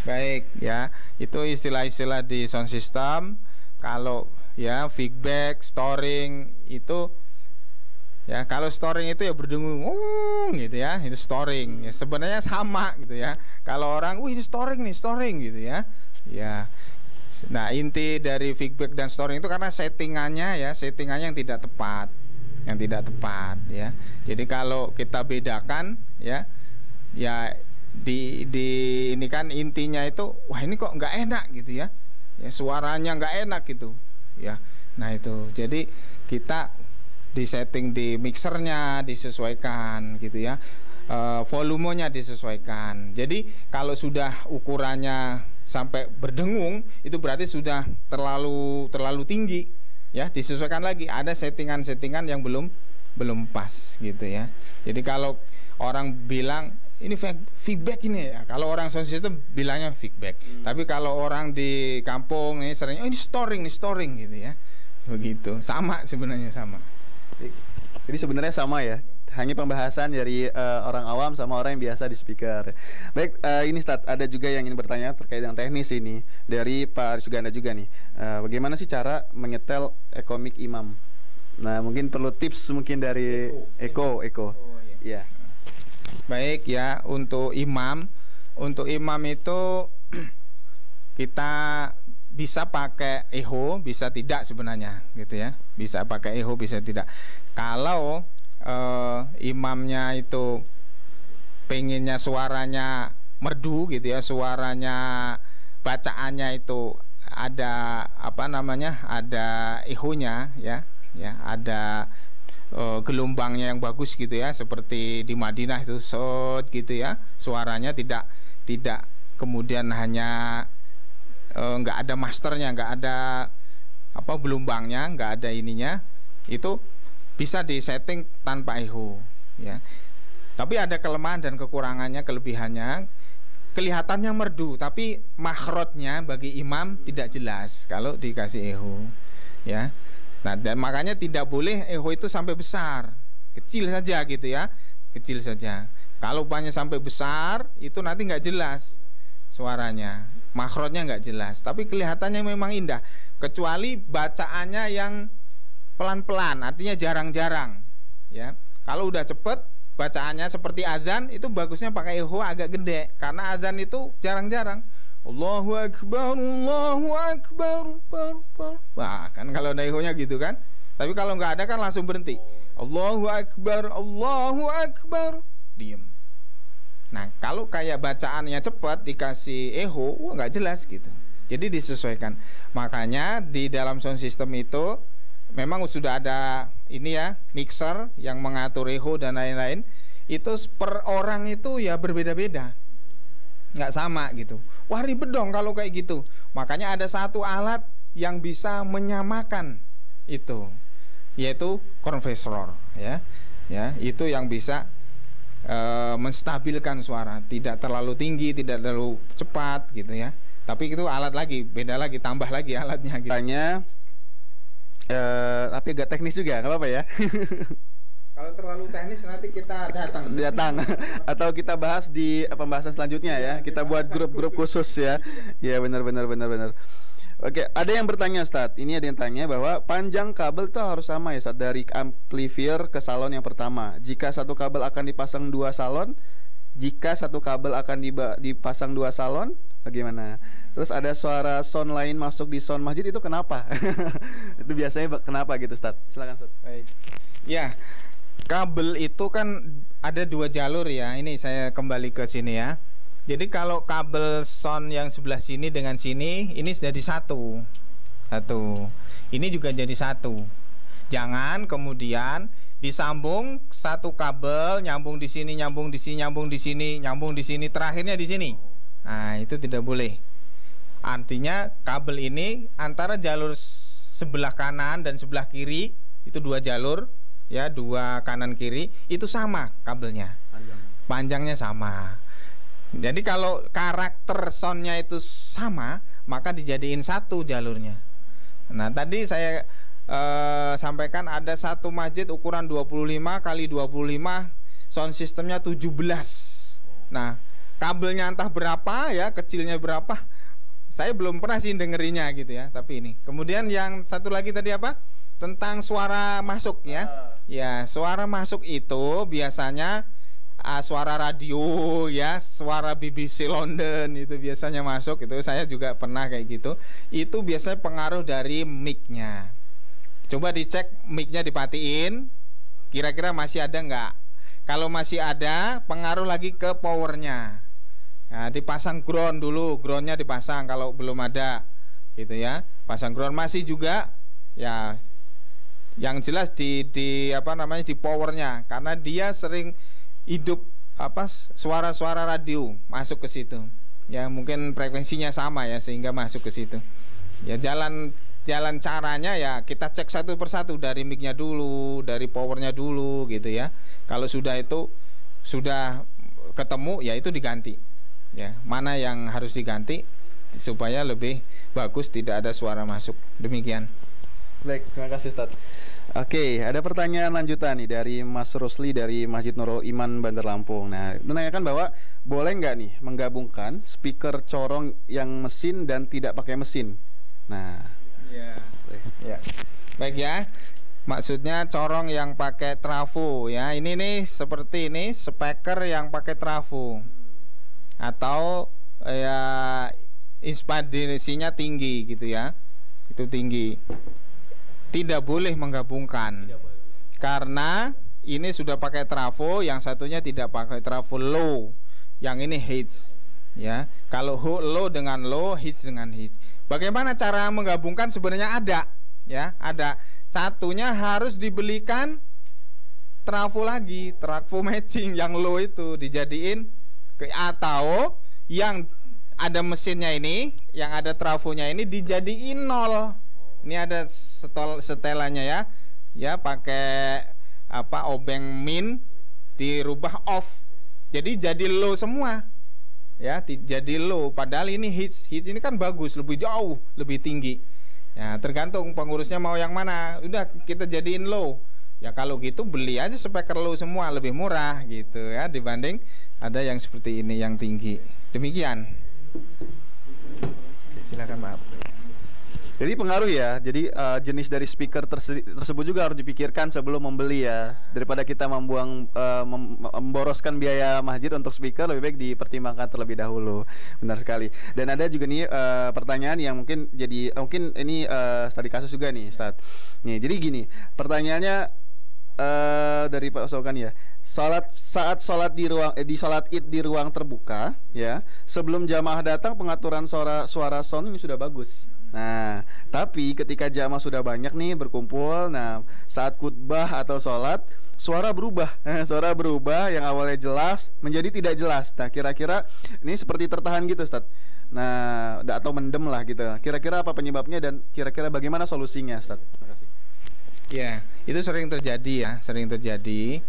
Baik ya, itu istilah-istilah di sound system. Kalau ya feedback, storing itu ya, kalau storing itu ya berdengung gitu ya, itu storing. Ya, sebenarnya sama gitu ya. Kalau orang, ini storing nih, storing gitu ya. Ya. Nah, inti dari feedback dan storing itu karena settingannya yang tidak tepat. Yang tidak tepat ya. Jadi kalau kita bedakan ya di ini kan intinya itu, wah ini kok nggak enak gitu ya. Ya suaranya nggak enak gitu ya. Nah itu jadi kita di setting di mixernya disesuaikan gitu ya, volumenya disesuaikan. Jadi kalau sudah ukurannya sampai berdengung, itu berarti sudah terlalu tinggi ya, disesuaikan lagi. Ada settingan-settingan yang belum pas gitu ya. Jadi kalau orang bilang ini feedback ini ya, kalau orang sound system bilangnya feedback. Tapi kalau orang di kampung ini seringnya ini storing gitu ya. Begitu. Sama sebenarnya sama. Jadi sebenarnya sama ya. Hanya pembahasan dari orang awam sama orang yang biasa di speaker. Baik, ini Ustadz, ada juga yang ingin bertanya terkait dengan teknis ini dari Pak Ari Suganda juga nih. Bagaimana sih cara menyetel Ecommic Imam? Nah, mungkin perlu tips mungkin dari Eko. Oh, iya. Baik ya, untuk imam itu kita bisa pakai echo, bisa tidak sebenarnya gitu ya. Bisa pakai echo, bisa tidak. Kalau imamnya itu pengennya suaranya merdu gitu ya, suaranya bacaannya itu ada ada echonya ya, ada gelombangnya yang bagus gitu ya, seperti di Madinah itu shot gitu ya, suaranya tidak kemudian hanya nggak ada masternya, nggak ada gelombangnya, nggak ada ininya, itu bisa disetting tanpa echo ya. Tapi ada kelemahan dan kekurangannya, kelebihannya kelihatannya merdu tapi makhrajnya bagi imam tidak jelas kalau dikasih echo ya. Nah, dan makanya tidak boleh echo itu sampai besar, kecil saja gitu ya, kecil saja. Kalau umpamanya sampai besar itu nanti nggak jelas suaranya. makhrajnya nggak jelas, tapi kelihatannya memang indah. Kecuali bacaannya yang pelan-pelan, artinya jarang-jarang. Ya, kalau udah cepet bacaannya seperti azan, itu bagusnya pakai echo agak gede, karena azan itu jarang-jarang. Allahu Akbar, Allahu Akbar, Akbar. Wah, kan kalau ada echo-nya gitu kan. Tapi kalau nggak ada kan langsung berhenti. Allahu Akbar, Allahu Akbar, diem. Nah, kalau kayak bacaannya cepat dikasih echo, wah nggak jelas gitu. Jadi disesuaikan. Makanya di dalam sound system itu memang sudah ada ini ya, mixer yang mengatur echo dan lain-lain. Itu per orang itu ya berbeda-beda, nggak sama gitu. Wah, ribet dong kalau kayak gitu. Makanya ada satu alat yang bisa menyamakan itu, yaitu konversor ya. Ya, itu yang bisa menstabilkan suara, tidak terlalu tinggi, tidak terlalu cepat gitu ya. Tapi itu alat lagi, beda lagi, tambah lagi alatnya gitu. Tapi agak teknis juga, nggak apa-apa ya. Kalau terlalu teknis nanti kita datang atau kita bahas di pembahasan selanjutnya ya. Kita buat grup-grup khusus ya. Ya, benar. Oke, ada yang bertanya, Ustadz. Ini ada yang tanya bahwa panjang kabel itu harus sama ya, Ustadz, dari amplifier ke salon yang pertama. Jika satu kabel akan dipasang 2 salon, jika satu kabel akan dipasang 2 salon, bagaimana? Terus ada suara sound lain masuk di sound masjid, itu kenapa? Itu biasanya kenapa gitu, Ustadz? Silakan, Ustadz. Baik. Ya, kabel itu kan ada 2 jalur ya. Ini saya kembali ke sini ya. Jadi kalau kabel sound yang sebelah sini dengan sini, ini jadi satu. Ini juga jadi satu. Jangan kemudian disambung satu kabel, nyambung di sini, nyambung di sini, nyambung di sini, nyambung di sini, terakhirnya di sini. Nah, itu tidak boleh. Artinya kabel ini antara jalur sebelah kanan dan sebelah kiri, itu 2 jalur ya, 2 kanan kiri, itu sama kabelnya. Panjangnya sama. Jadi kalau karakter soundnya itu sama, maka dijadiin satu jalurnya. Nah, tadi saya sampaikan ada satu masjid ukuran 25 kali 25, sound sistemnya 17. Nah, kabelnya entah berapa ya, kecilnya berapa, saya belum pernah sih dengerinnya gitu ya. Tapi ini. Kemudian yang satu lagi tadi apa? Tentang suara masuk ya. Ya, suara masuk itu biasanya suara radio ya, suara BBC London itu biasanya masuk. Itu saya juga pernah kayak gitu. Itu biasanya pengaruh dari mic-nya. Coba dicek mic-nya dipatiin, kira-kira masih ada nggak? Kalau masih ada, pengaruh lagi ke powernya. Nah, dipasang ground dulu, groundnya dipasang kalau belum ada gitu ya. Pasang ground masih juga ya. Yang jelas di di powernya, karena dia sering hidup suara-suara radio masuk ke situ ya, mungkin frekuensinya sama ya sehingga masuk ke situ ya. Jalan caranya ya kita cek satu persatu, dari mic-nya dulu, dari powernya dulu gitu ya. Kalau sudah itu sudah ketemu ya itu diganti ya, mana yang harus diganti supaya lebih bagus, tidak ada suara masuk. Demikian. Baik, terima kasih, Ustadz. Oke, ada pertanyaan lanjutan nih dari Mas Rusli dari Masjid Nurul Iman, Bandar Lampung. Nah, menanyakan bahwa boleh nggak nih menggabungkan speaker corong yang mesin dan tidak pakai mesin. Nah, ya. Baik ya. Maksudnya corong yang pakai trafo ya. Ini nih seperti ini speaker yang pakai trafo. Atau ya inspirasinya tinggi gitu ya. Itu tinggi. Tidak boleh menggabungkan. Karena ini sudah pakai trafo, yang satunya tidak pakai trafo low. Yang ini hits ya. Kalau low dengan low, hits dengan hits. Bagaimana cara menggabungkan? Sebenarnya ada ya, ada. Satunya harus dibelikan trafo lagi, trafo matching yang low itu dijadiin atau yang ada mesinnya ini, yang ada trafonya ini dijadiin 0. Ini ada setelannya ya. Ya, pakai obeng min dirubah off. Jadi jadi low semua. Ya, jadi low, padahal ini hits. Hits ini kan bagus, lebih jauh, lebih tinggi. Ya, tergantung pengurusnya mau yang mana. Udah kita jadiin low. Ya kalau gitu beli aja speaker low semua, lebih murah gitu ya, dibanding ada yang seperti ini yang tinggi. Demikian. Silakan maaf. Jadi pengaruh ya. Jadi jenis dari speaker tersebut juga harus dipikirkan sebelum membeli ya. Daripada kita memboroskan biaya masjid untuk speaker, lebih baik dipertimbangkan terlebih dahulu. Benar sekali. Dan ada juga nih pertanyaan yang mungkin ini studi kasus juga nih, Ustaz. Nih, jadi gini, pertanyaannya dari Pak Sokan ya. Saat sholat di sholat id di ruang terbuka ya, sebelum jamaah datang pengaturan suara sound ini sudah bagus. Nah, tapi ketika jamaah sudah banyak nih berkumpul, nah saat khutbah atau sholat suara berubah, suara berubah yang awalnya jelas menjadi tidak jelas. Nah, kira-kira ini seperti tertahan gitu, Ustaz. Nah, atau mendem lah gitu. Kira-kira apa penyebabnya dan kira-kira bagaimana solusinya, Ustaz? Terima kasih. Ya, itu sering terjadi ya, sering terjadi.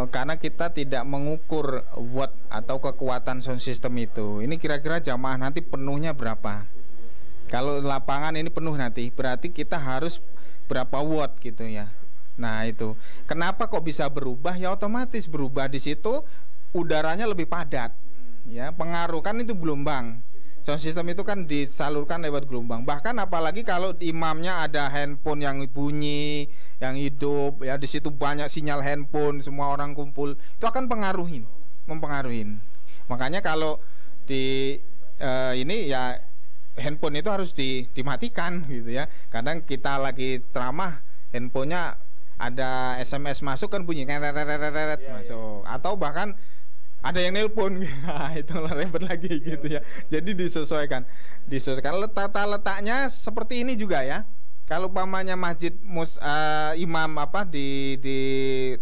Karena kita tidak mengukur watt atau kekuatan sound system itu. Ini kira-kira jamaah nanti penuhnya berapa? Kalau lapangan ini penuh nanti, berarti kita harus berapa watt gitu ya. Nah itu, kenapa kok bisa berubah? Ya otomatis berubah di situ, udaranya lebih padat. Ya, pengaruh kan itu gelombang. Sound system itu kan disalurkan lewat gelombang. Bahkan apalagi kalau imamnya ada handphone yang bunyi, yang hidup, ya di situ banyak sinyal handphone, semua orang kumpul, itu akan mempengaruhi. Makanya kalau di ini ya handphone itu harus dimatikan gitu ya. Kadang kita lagi ceramah, handphonenya ada SMS masuk kan bunyi masuk, atau bahkan ada yang nelpon, itu ribet lagi gitu ya. Jadi disesuaikan letaknya seperti ini juga ya. Kalau pamannya masjid imam di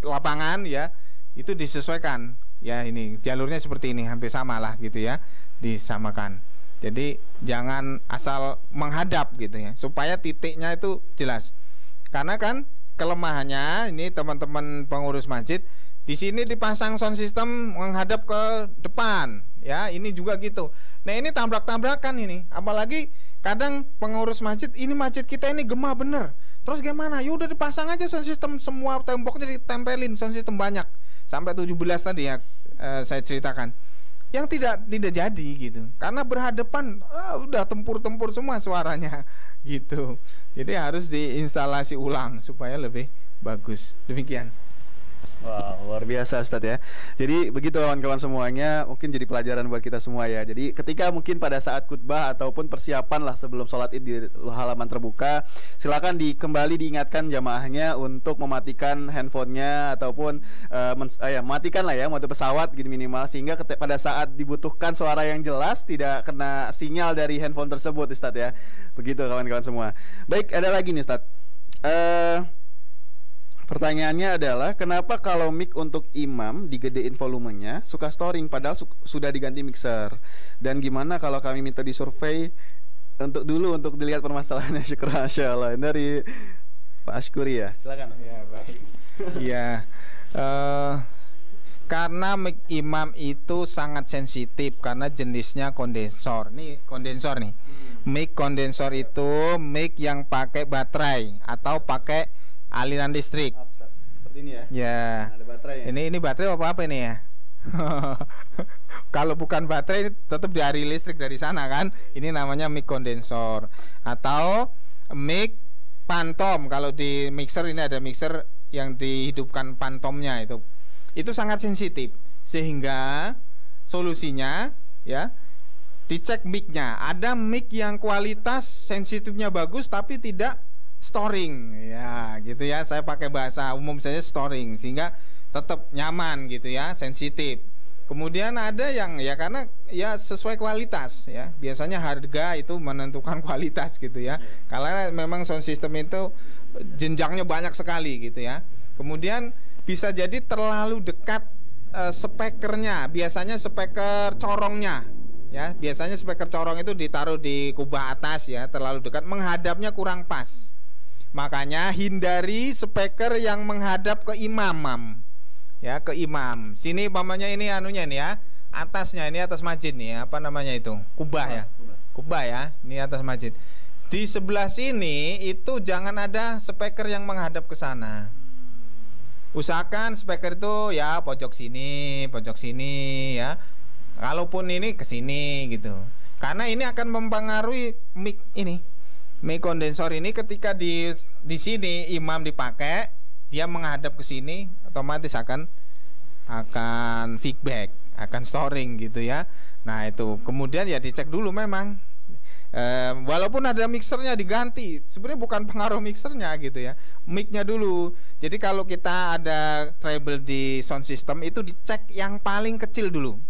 lapangan ya, itu disesuaikan ya. Ini jalurnya seperti ini, hampir sama lah gitu ya, disamakan. Jadi jangan asal menghadap gitu ya, supaya titiknya itu jelas. Karena kan kelemahannya ini teman-teman pengurus masjid, di sini dipasang sound system menghadap ke depan, ya ini juga gitu. Nah ini tabrak-tabrakan ini, apalagi kadang pengurus masjid, ini masjid kita ini gemah bener. Terus gimana? Ya udah dipasang aja sound system, semua temboknya ditempelin sound system banyak, sampai 17 tadi ya saya ceritakan. Yang tidak jadi gitu, karena berhadapan udah tempur-tempur semua suaranya gitu. Jadi harus diinstalasi ulang supaya lebih bagus. Demikian. Wow, luar biasa Ustadz ya. Jadi begitu kawan-kawan semuanya, mungkin jadi pelajaran buat kita semua ya. Jadi ketika mungkin pada saat khutbah ataupun persiapan lah sebelum sholat id di halaman terbuka, silakan kembali diingatkan jamaahnya untuk mematikan handphonenya ataupun mematikan lah ya mode pesawat gitu minimal, sehingga pada saat dibutuhkan suara yang jelas tidak kena sinyal dari handphone tersebut Ustadz ya. Begitu kawan-kawan semua. Baik, ada lagi nih Ustadz. Pertanyaannya adalah, kenapa kalau mic untuk imam digedein volumenya suka storing padahal sudah diganti mixer? Dan gimana kalau kami minta disurvei untuk dilihat permasalahannya? Syukur, Allah. Dari Pak Ashkuri ya, silakan. Ya, baik. Iya. Karena mic imam itu sangat sensitif karena jenisnya kondensor. Nih kondensor nih. Mic kondensor itu mic yang pakai baterai atau pakai aliran listrik. Seperti ini ya. Ya. Nah, ada baterai ya? Ini baterai apa ini ya? Kalau bukan baterai tetap dari listrik dari sana kan. Ini namanya mic kondensor atau mic pantom. Kalau di mixer ini ada mixer yang dihidupkan pantomnya itu. Itu sangat sensitif sehingga solusinya ya dicek mic-nya. Ada mic yang kualitas sensitifnya bagus tapi tidak storing ya gitu ya, saya pakai bahasa umum saja storing sehingga tetap nyaman gitu ya, sensitif. Kemudian ada yang ya karena ya sesuai kualitas ya, biasanya harga itu menentukan kualitas gitu ya, karena memang sound system itu jenjangnya banyak sekali gitu ya. Kemudian bisa jadi terlalu dekat speakernya, biasanya speaker corongnya ya, biasanya speaker corong itu ditaruh di kubah atas ya, terlalu dekat, menghadapnya kurang pas. Makanya hindari speaker yang menghadap ke imam ya, ke imam. Sini pamannya ini anunya nih ya, atasnya ini atas masjid nih ya, apa namanya itu? Kubah ya. Kubah ya, ini atas masjid. Di sebelah sini itu jangan ada speaker yang menghadap ke sana. Usahakan speaker itu ya pojok sini ya. Kalaupun ini ke sini gitu. Karena ini akan mempengaruhi mic ini. Mic kondensor ini ketika di sini imam dipakai, dia menghadap ke sini, otomatis akan feedback, akan storing gitu ya. Nah itu kemudian ya dicek dulu memang. Walaupun ada mixernya diganti, sebenarnya bukan pengaruh mixernya gitu ya, mic-nya dulu. Jadi kalau kita ada trouble di sound system itu dicek yang paling kecil dulu.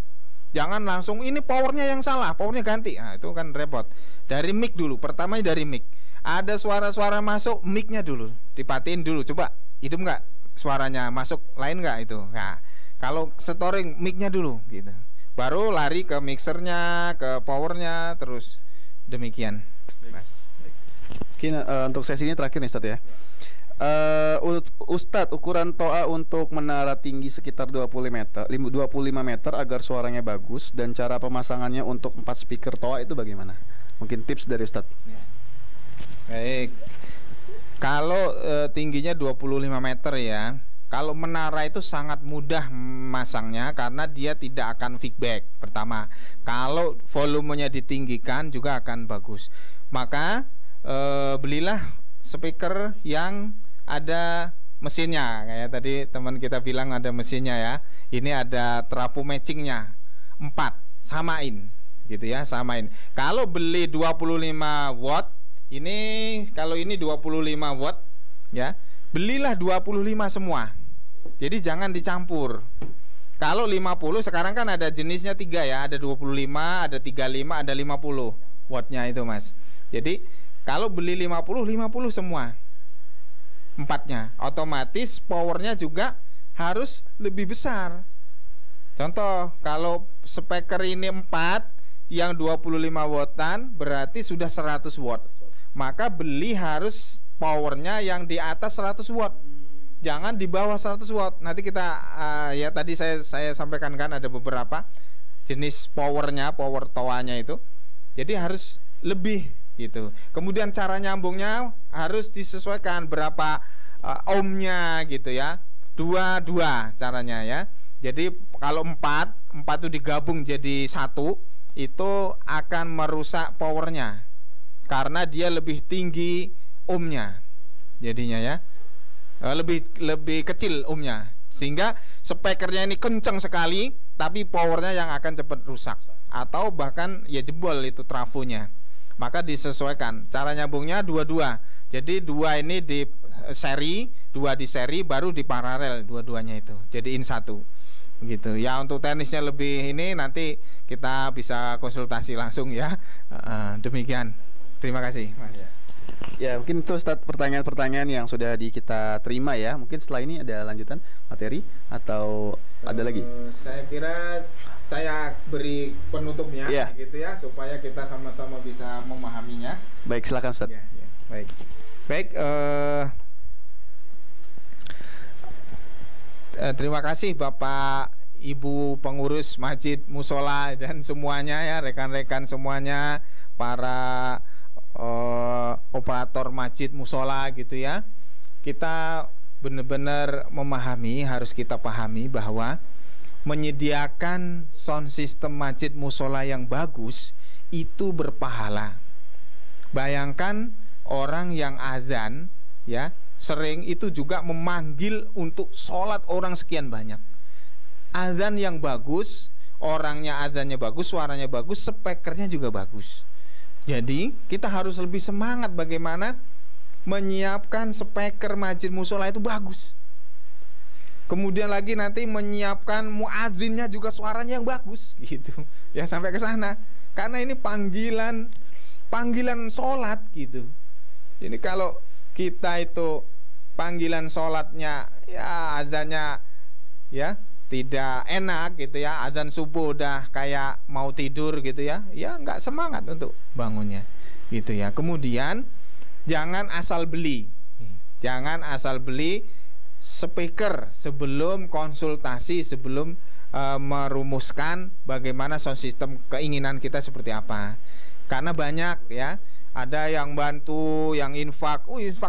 Jangan langsung ini powernya yang salah, powernya ganti. Nah itu kan repot. Dari mic dulu, pertamanya dari mic. Ada suara-suara masuk, mic-nya dulu dipatiin dulu. Coba hidup nggak suaranya masuk, lain nggak itu. Nah kalau storing mic-nya dulu gitu, baru lari ke mixernya, ke powernya, terus demikian, Mas. Mungkin untuk sesi ini terakhir nih Ustadz ya. Ustadz, ukuran toa untuk menara tinggi sekitar 25 meter agar suaranya bagus, dan cara pemasangannya untuk 4 speaker toa itu bagaimana? Mungkin tips dari Ustadz. Ya. Baik. Kalau tingginya 25 meter ya. Kalau menara itu sangat mudah masangnya karena dia tidak akan feedback. Pertama, kalau volumenya ditinggikan juga akan bagus. Maka belilah speaker yang ada mesinnya. Kayak tadi teman kita bilang ada mesinnya ya. Ini ada terapu matchingnya 4, samain gitu ya, samain. Kalau beli 25 watt, ini kalau ini 25 watt ya, belilah 25 semua. Jadi jangan dicampur. Kalau 50 sekarang kan ada jenisnya 3 ya, ada 25, ada 35, ada 50 wattnya itu Mas. Jadi kalau beli 50 semua 4-nya, otomatis powernya juga harus lebih besar. Contoh, kalau speaker ini 4 yang 25 wattan berarti sudah 100 watt. Maka beli harus powernya yang di atas 100 watt. Jangan di bawah 100 watt. Nanti kita ya tadi saya sampaikan kan ada beberapa jenis powernya, power toanya itu. Jadi harus lebih gitu. Kemudian cara nyambungnya harus disesuaikan berapa ohmnya gitu ya. Dua caranya ya. Jadi kalau 4 itu digabung jadi 1, itu akan merusak powernya karena dia lebih tinggi ohmnya. Jadinya ya. Lebih kecil ohmnya, sehingga speakernya ini kencang sekali tapi powernya yang akan cepat rusak atau bahkan ya jebol itu trafonya. Maka disesuaikan cara nyambungnya dua-dua. Jadi 2 ini di seri, 2 di seri, baru di paralel dua-duanya itu jadiin 1 gitu ya. Untuk teknisnya lebih ini nanti kita bisa konsultasi langsung ya. Demikian, terima kasih Mas. Ya mungkin itu Ustadz pertanyaan-pertanyaan yang sudah kita terima ya. Mungkin setelah ini ada lanjutan materi atau ada lagi? Saya kira saya beri penutupnya gitu ya, supaya kita sama-sama bisa memahaminya. Baik, silakan Ustadz. Ya. Baik. Terima kasih Bapak Ibu pengurus masjid musola dan semuanya ya, rekan-rekan semuanya, para operator masjid musola gitu ya. Kita benar-benar memahami, harus kita pahami bahwa menyediakan sound system masjid musola yang bagus itu berpahala. Bayangkan orang yang azan ya, sering itu juga memanggil untuk sholat orang sekian banyak. Azan yang bagus, orangnya azannya bagus, suaranya bagus, speakernya juga bagus. Jadi kita harus lebih semangat bagaimana menyiapkan speaker masjid musola itu bagus. Kemudian lagi nanti menyiapkan muazzinnya juga suaranya yang bagus gitu. Ya sampai ke sana. Karena ini panggilan sholat gitu. Jadi kalau kita itu panggilan sholatnya ya azannya ya tidak enak gitu ya, azan subuh udah kayak mau tidur gitu ya, ya nggak semangat untuk bangunnya gitu ya. Kemudian jangan asal beli speaker sebelum konsultasi, sebelum merumuskan bagaimana sound system keinginan kita seperti apa. Karena banyak ya, ada yang bantu, yang infak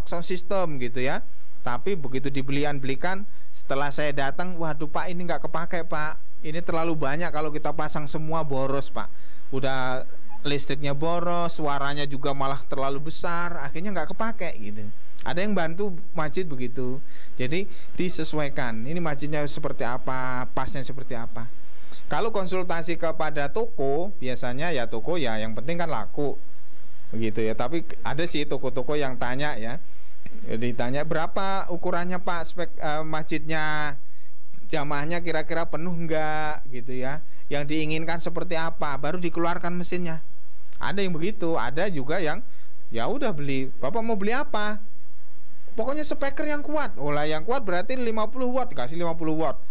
sound system gitu ya. Tapi begitu belikan, setelah saya datang, waduh Pak ini nggak kepake Pak, ini terlalu banyak, kalau kita pasang semua boros Pak, udah listriknya boros, suaranya juga malah terlalu besar, akhirnya nggak kepake gitu. Ada yang bantu masjid begitu. Jadi disesuaikan. Ini masjidnya seperti apa, pasnya seperti apa. Kalau konsultasi kepada toko, biasanya ya toko ya yang penting kan laku. Begitu ya. Tapi ada sih toko-toko yang tanya ya. Ditanya berapa ukurannya Pak spek masjidnya, jamaahnya kira-kira penuh enggak gitu ya. Yang diinginkan seperti apa, baru dikeluarkan mesinnya. Ada yang begitu, ada juga yang ya udah beli, Bapak mau beli apa? Pokoknya speaker yang kuat. Oh lah yang kuat berarti 50 watt, kasih 50 watt.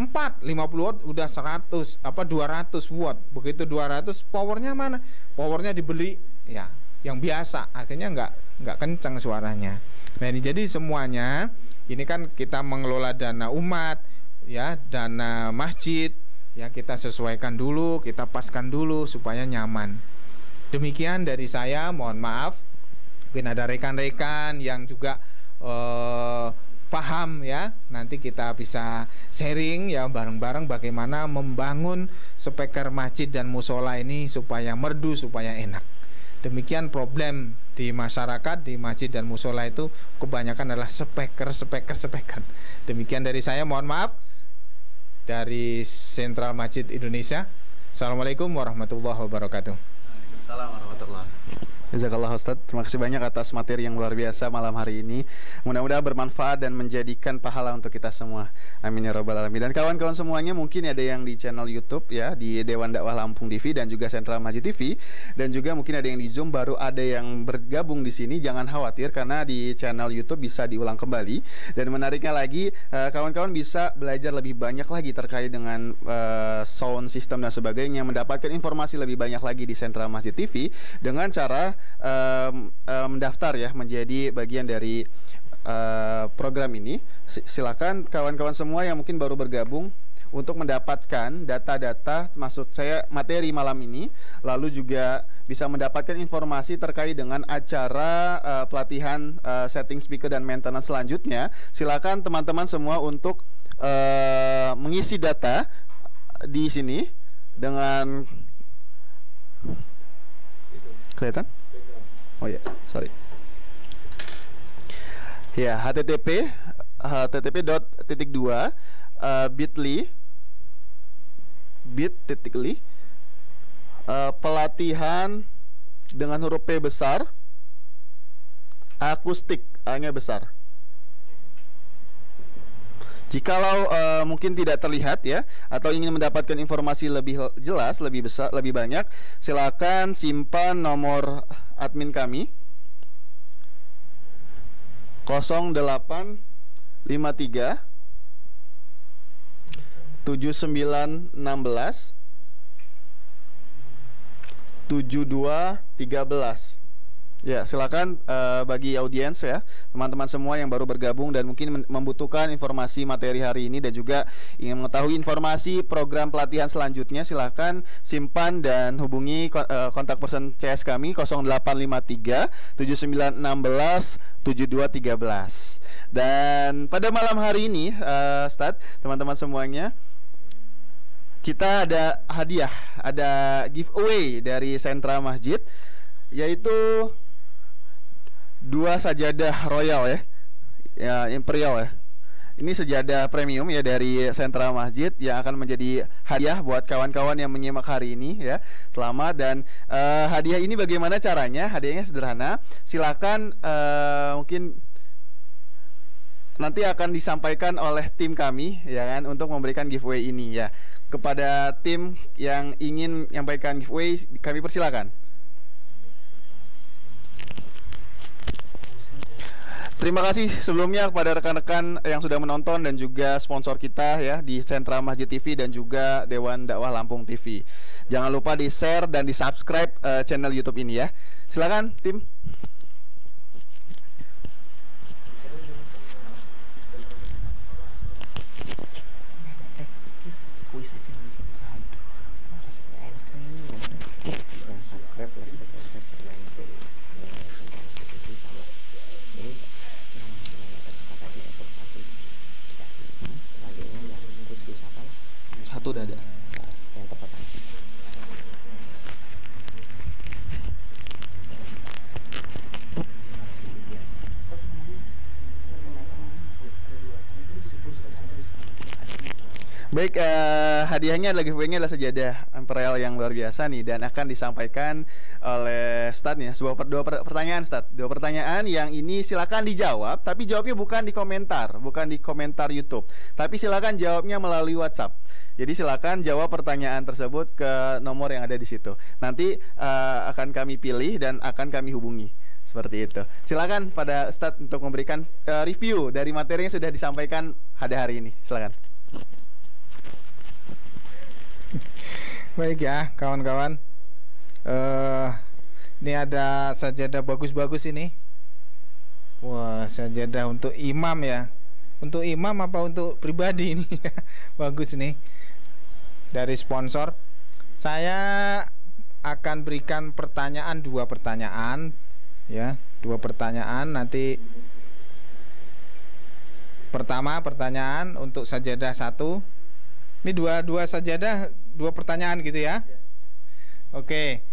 50 watt udah 200 watt. Begitu 200 powernya mana? Powernya dibeli ya yang biasa. Akhirnya nggak kencang suaranya. Nah ini jadi semuanya ini kan kita mengelola dana umat ya, dana masjid ya, kita sesuaikan dulu, kita paskan dulu supaya nyaman. Demikian dari saya, mohon maaf. Mungkin ada rekan-rekan yang juga paham ya. Nanti kita bisa sharing ya bareng-bareng bagaimana membangun speaker masjid dan musola ini supaya merdu, supaya enak. Demikian problem di masyarakat, di masjid dan musola itu kebanyakan adalah speaker. Demikian dari saya, mohon maaf. Dari Sentral Masjid Indonesia. Assalamualaikum warahmatullahi wabarakatuh. Waalaikumsalam warahmatullahi wabarakatuh. Jazakallah Ustaz, terima kasih banyak atas materi yang luar biasa malam hari ini. Mudah-mudahan bermanfaat dan menjadikan pahala untuk kita semua. Amin ya rabbal alamin. Dan kawan-kawan semuanya, mungkin ada yang di channel YouTube ya, di Dewan Dakwah Lampung TV dan juga Sentral Masjid TV, dan juga mungkin ada yang di Zoom, baru ada yang bergabung di sini. Jangan khawatir karena di channel YouTube bisa diulang kembali. Dan menariknya lagi, kawan-kawan bisa belajar lebih banyak lagi terkait dengan sound system dan sebagainya, mendapatkan informasi lebih banyak lagi di Sentral Masjid TV dengan cara mendaftar ya menjadi bagian dari program ini. Silakan kawan-kawan semua yang mungkin baru bergabung untuk mendapatkan data-data, maksud saya materi malam ini, lalu juga bisa mendapatkan informasi terkait dengan acara pelatihan setting speaker dan maintenance selanjutnya. Silakan teman-teman semua untuk mengisi data di sini dengan kelihatan? Oh ya, sorry. Ya, http://bit.2 pelatihan dengan huruf P besar, akustik, A-nya besar. Jikalau mungkin tidak terlihat ya, atau ingin mendapatkan informasi lebih jelas, lebih besar, lebih banyak, silakan simpan nomor admin kami 0853 7916 7213. Ya, silakan bagi audiens ya, teman-teman semua yang baru bergabung dan mungkin membutuhkan informasi materi hari ini dan juga ingin mengetahui informasi program pelatihan selanjutnya, silakan simpan dan hubungi kontak person CS kami 0853 7916 7213. Dan pada malam hari ini, Ustadz, teman-teman semuanya, kita ada hadiah, ada giveaway dari Sentra Masjid, yaitu 2 sajadah royal ya, imperial ya. Ini sajadah premium ya dari Sentra Masjid yang akan menjadi hadiah buat kawan-kawan yang menyimak hari ini ya. Selamat. Dan hadiah ini bagaimana caranya? Hadiahnya sederhana. Silakan mungkin nanti akan disampaikan oleh tim kami ya kan, untuk memberikan giveaway ini ya. Kepada tim yang ingin menyampaikan giveaway, kami persilakan. Terima kasih sebelumnya kepada rekan-rekan yang sudah menonton dan juga sponsor kita ya di Sentra Masjid TV dan juga Dewan Dakwah Lampung TV. Jangan lupa di-share dan di-subscribe channel YouTube ini ya. Silakan tim. Satu udah ada. Yang tepat aja. Baik, hadiahnya adalah giveaway-nya adalah sajadah Imperial yang luar biasa nih, dan akan disampaikan oleh Ustadz nih. Dua pertanyaan, Ustadz. Dua pertanyaan yang ini silakan dijawab, tapi jawabnya bukan di komentar YouTube, tapi silakan jawabnya melalui WhatsApp. Jadi silakan jawab pertanyaan tersebut ke nomor yang ada di situ. Nanti akan kami pilih dan akan kami hubungi. Seperti itu. Silakan pada Ustadz untuk memberikan review dari materi yang sudah disampaikan pada hari ini. Silakan. Baik ya kawan-kawan, ini ada sajadah bagus-bagus ini. Wah, sajadah untuk imam ya. Untuk imam apa untuk pribadi ini? Bagus nih. Dari sponsor. Saya akan berikan pertanyaan, 2 pertanyaan ya, 2 pertanyaan. Nanti pertama pertanyaan untuk sajadah 1. Ini dua sajadah, 2 pertanyaan gitu ya. Oke.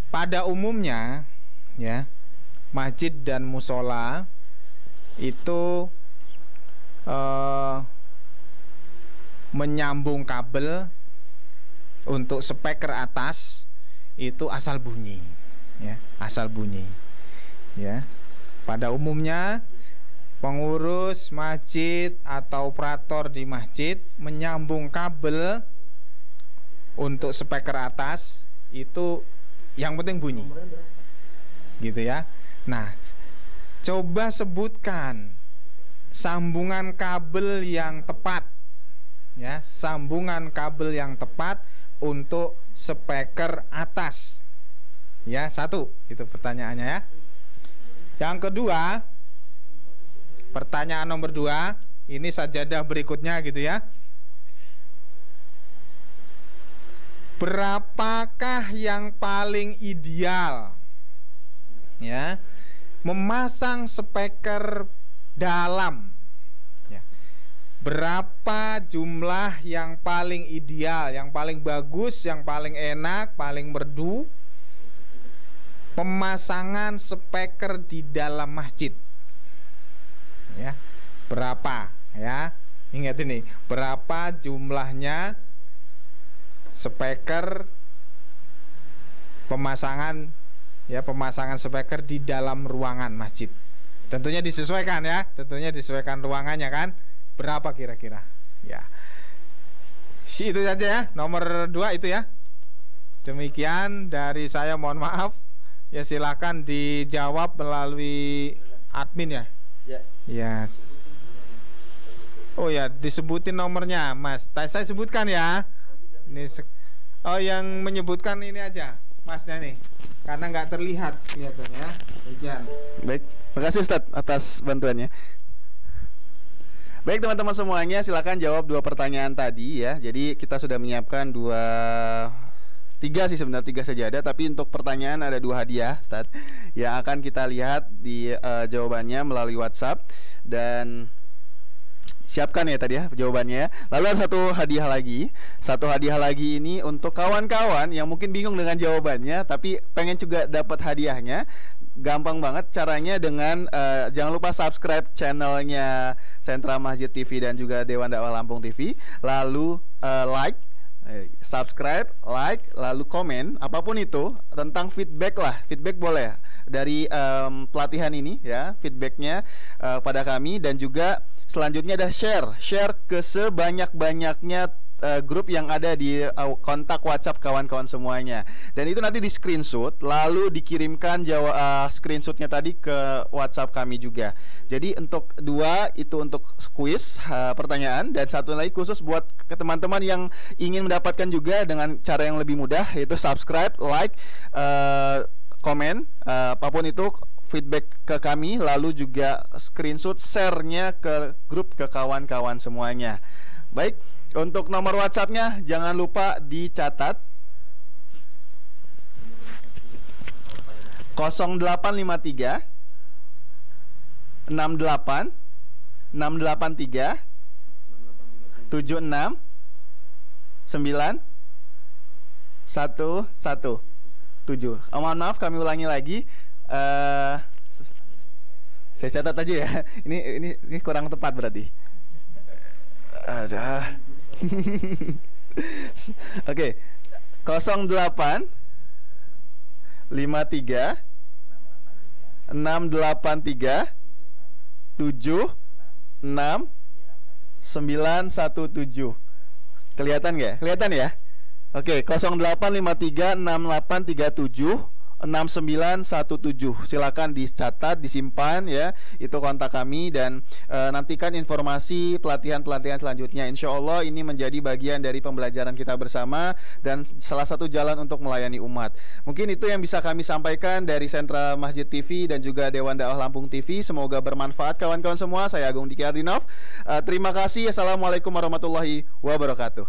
Pada umumnya ya, masjid dan musola itu menyambung kabel untuk speaker atas itu asal bunyi ya, asal bunyi ya. Pada umumnya pengurus masjid atau operator di masjid menyambung kabel untuk speaker atas itu yang penting bunyi gitu ya. Nah, coba sebutkan sambungan kabel yang tepat ya, sambungan kabel yang tepat untuk speaker atas ya. 1, itu pertanyaannya ya. Yang kedua, pertanyaan nomor 2, ini sajadah berikutnya gitu ya. Berapakah yang paling ideal ya memasang speaker dalam ya? Berapa jumlah yang paling ideal, yang paling bagus, yang paling enak, paling merdu pemasangan speaker di dalam masjid? Ya, berapa ya? Ingat ini, berapa jumlahnya speaker pemasangan ya, pemasangan speaker di dalam ruangan masjid? Tentunya disesuaikan ya, tentunya disesuaikan ruangannya kan. Berapa kira-kira? Ya. Itu saja ya, nomor 2 itu ya. Demikian dari saya, mohon maaf. Ya, silakan dijawab melalui admin ya. Ya. Oh ya, disebutin nomornya, Mas. Saya sebutkan ya. Ini yang menyebutkan ini aja, Masnya nih. Karena nggak terlihat kelihatannya. Demikian. Baik, makasih Ustadz atas bantuannya. Baik teman-teman semuanya, silakan jawab 2 pertanyaan tadi ya. Jadi kita sudah menyiapkan 3 sih sebenarnya, 3 sajadah, tapi untuk pertanyaan ada 2 hadiah, Ustadz, yang akan kita lihat di jawabannya melalui WhatsApp. Dan siapkan ya tadi ya jawabannya ya. Lalu ada satu hadiah lagi ini untuk kawan-kawan yang mungkin bingung dengan jawabannya tapi pengen juga dapat hadiahnya. Gampang banget caranya dengan jangan lupa subscribe channelnya Sentra Masjid TV dan juga Dewan Dakwah Lampung TV. Lalu subscribe, like, lalu komen apapun itu tentang feedback lah, feedback boleh dari pelatihan ini ya, feedbacknya pada kami. Dan juga selanjutnya ada share ke sebanyak-banyaknya grup yang ada di kontak WhatsApp kawan-kawan semuanya. Dan itu nanti di screenshot lalu dikirimkan screenshotnya tadi ke WhatsApp kami juga. Jadi untuk 2 itu untuk quiz pertanyaan, dan 1 lagi khusus buat teman-teman yang ingin mendapatkan juga dengan cara yang lebih mudah, yaitu subscribe, like, komen, apapun itu feedback ke kami, lalu juga screenshot share-nya ke grup, ke kawan-kawan semuanya. Baik, untuk nomor WhatsApp-nya jangan lupa dicatat 0853 68 683 76 9 117. Mohon maaf, kami ulangi lagi. Saya catat aja ya. Ini kurang tepat berarti. Ada Oke. 08 53 683 76 917. Kelihatan nggak? Kelihatan ya? Oke, 0853 6837 6917. Silakan dicatat, disimpan ya. Itu kontak kami dan nantikan informasi pelatihan-pelatihan selanjutnya. Insya Allah ini menjadi bagian dari pembelajaran kita bersama dan salah satu jalan untuk melayani umat. Mungkin itu yang bisa kami sampaikan dari Sentra Masjid TV dan juga Dewan Dakwah Lampung TV. Semoga bermanfaat kawan-kawan semua. Saya Agung Diki Ardinov. Terima kasih. Assalamualaikum warahmatullahi wabarakatuh.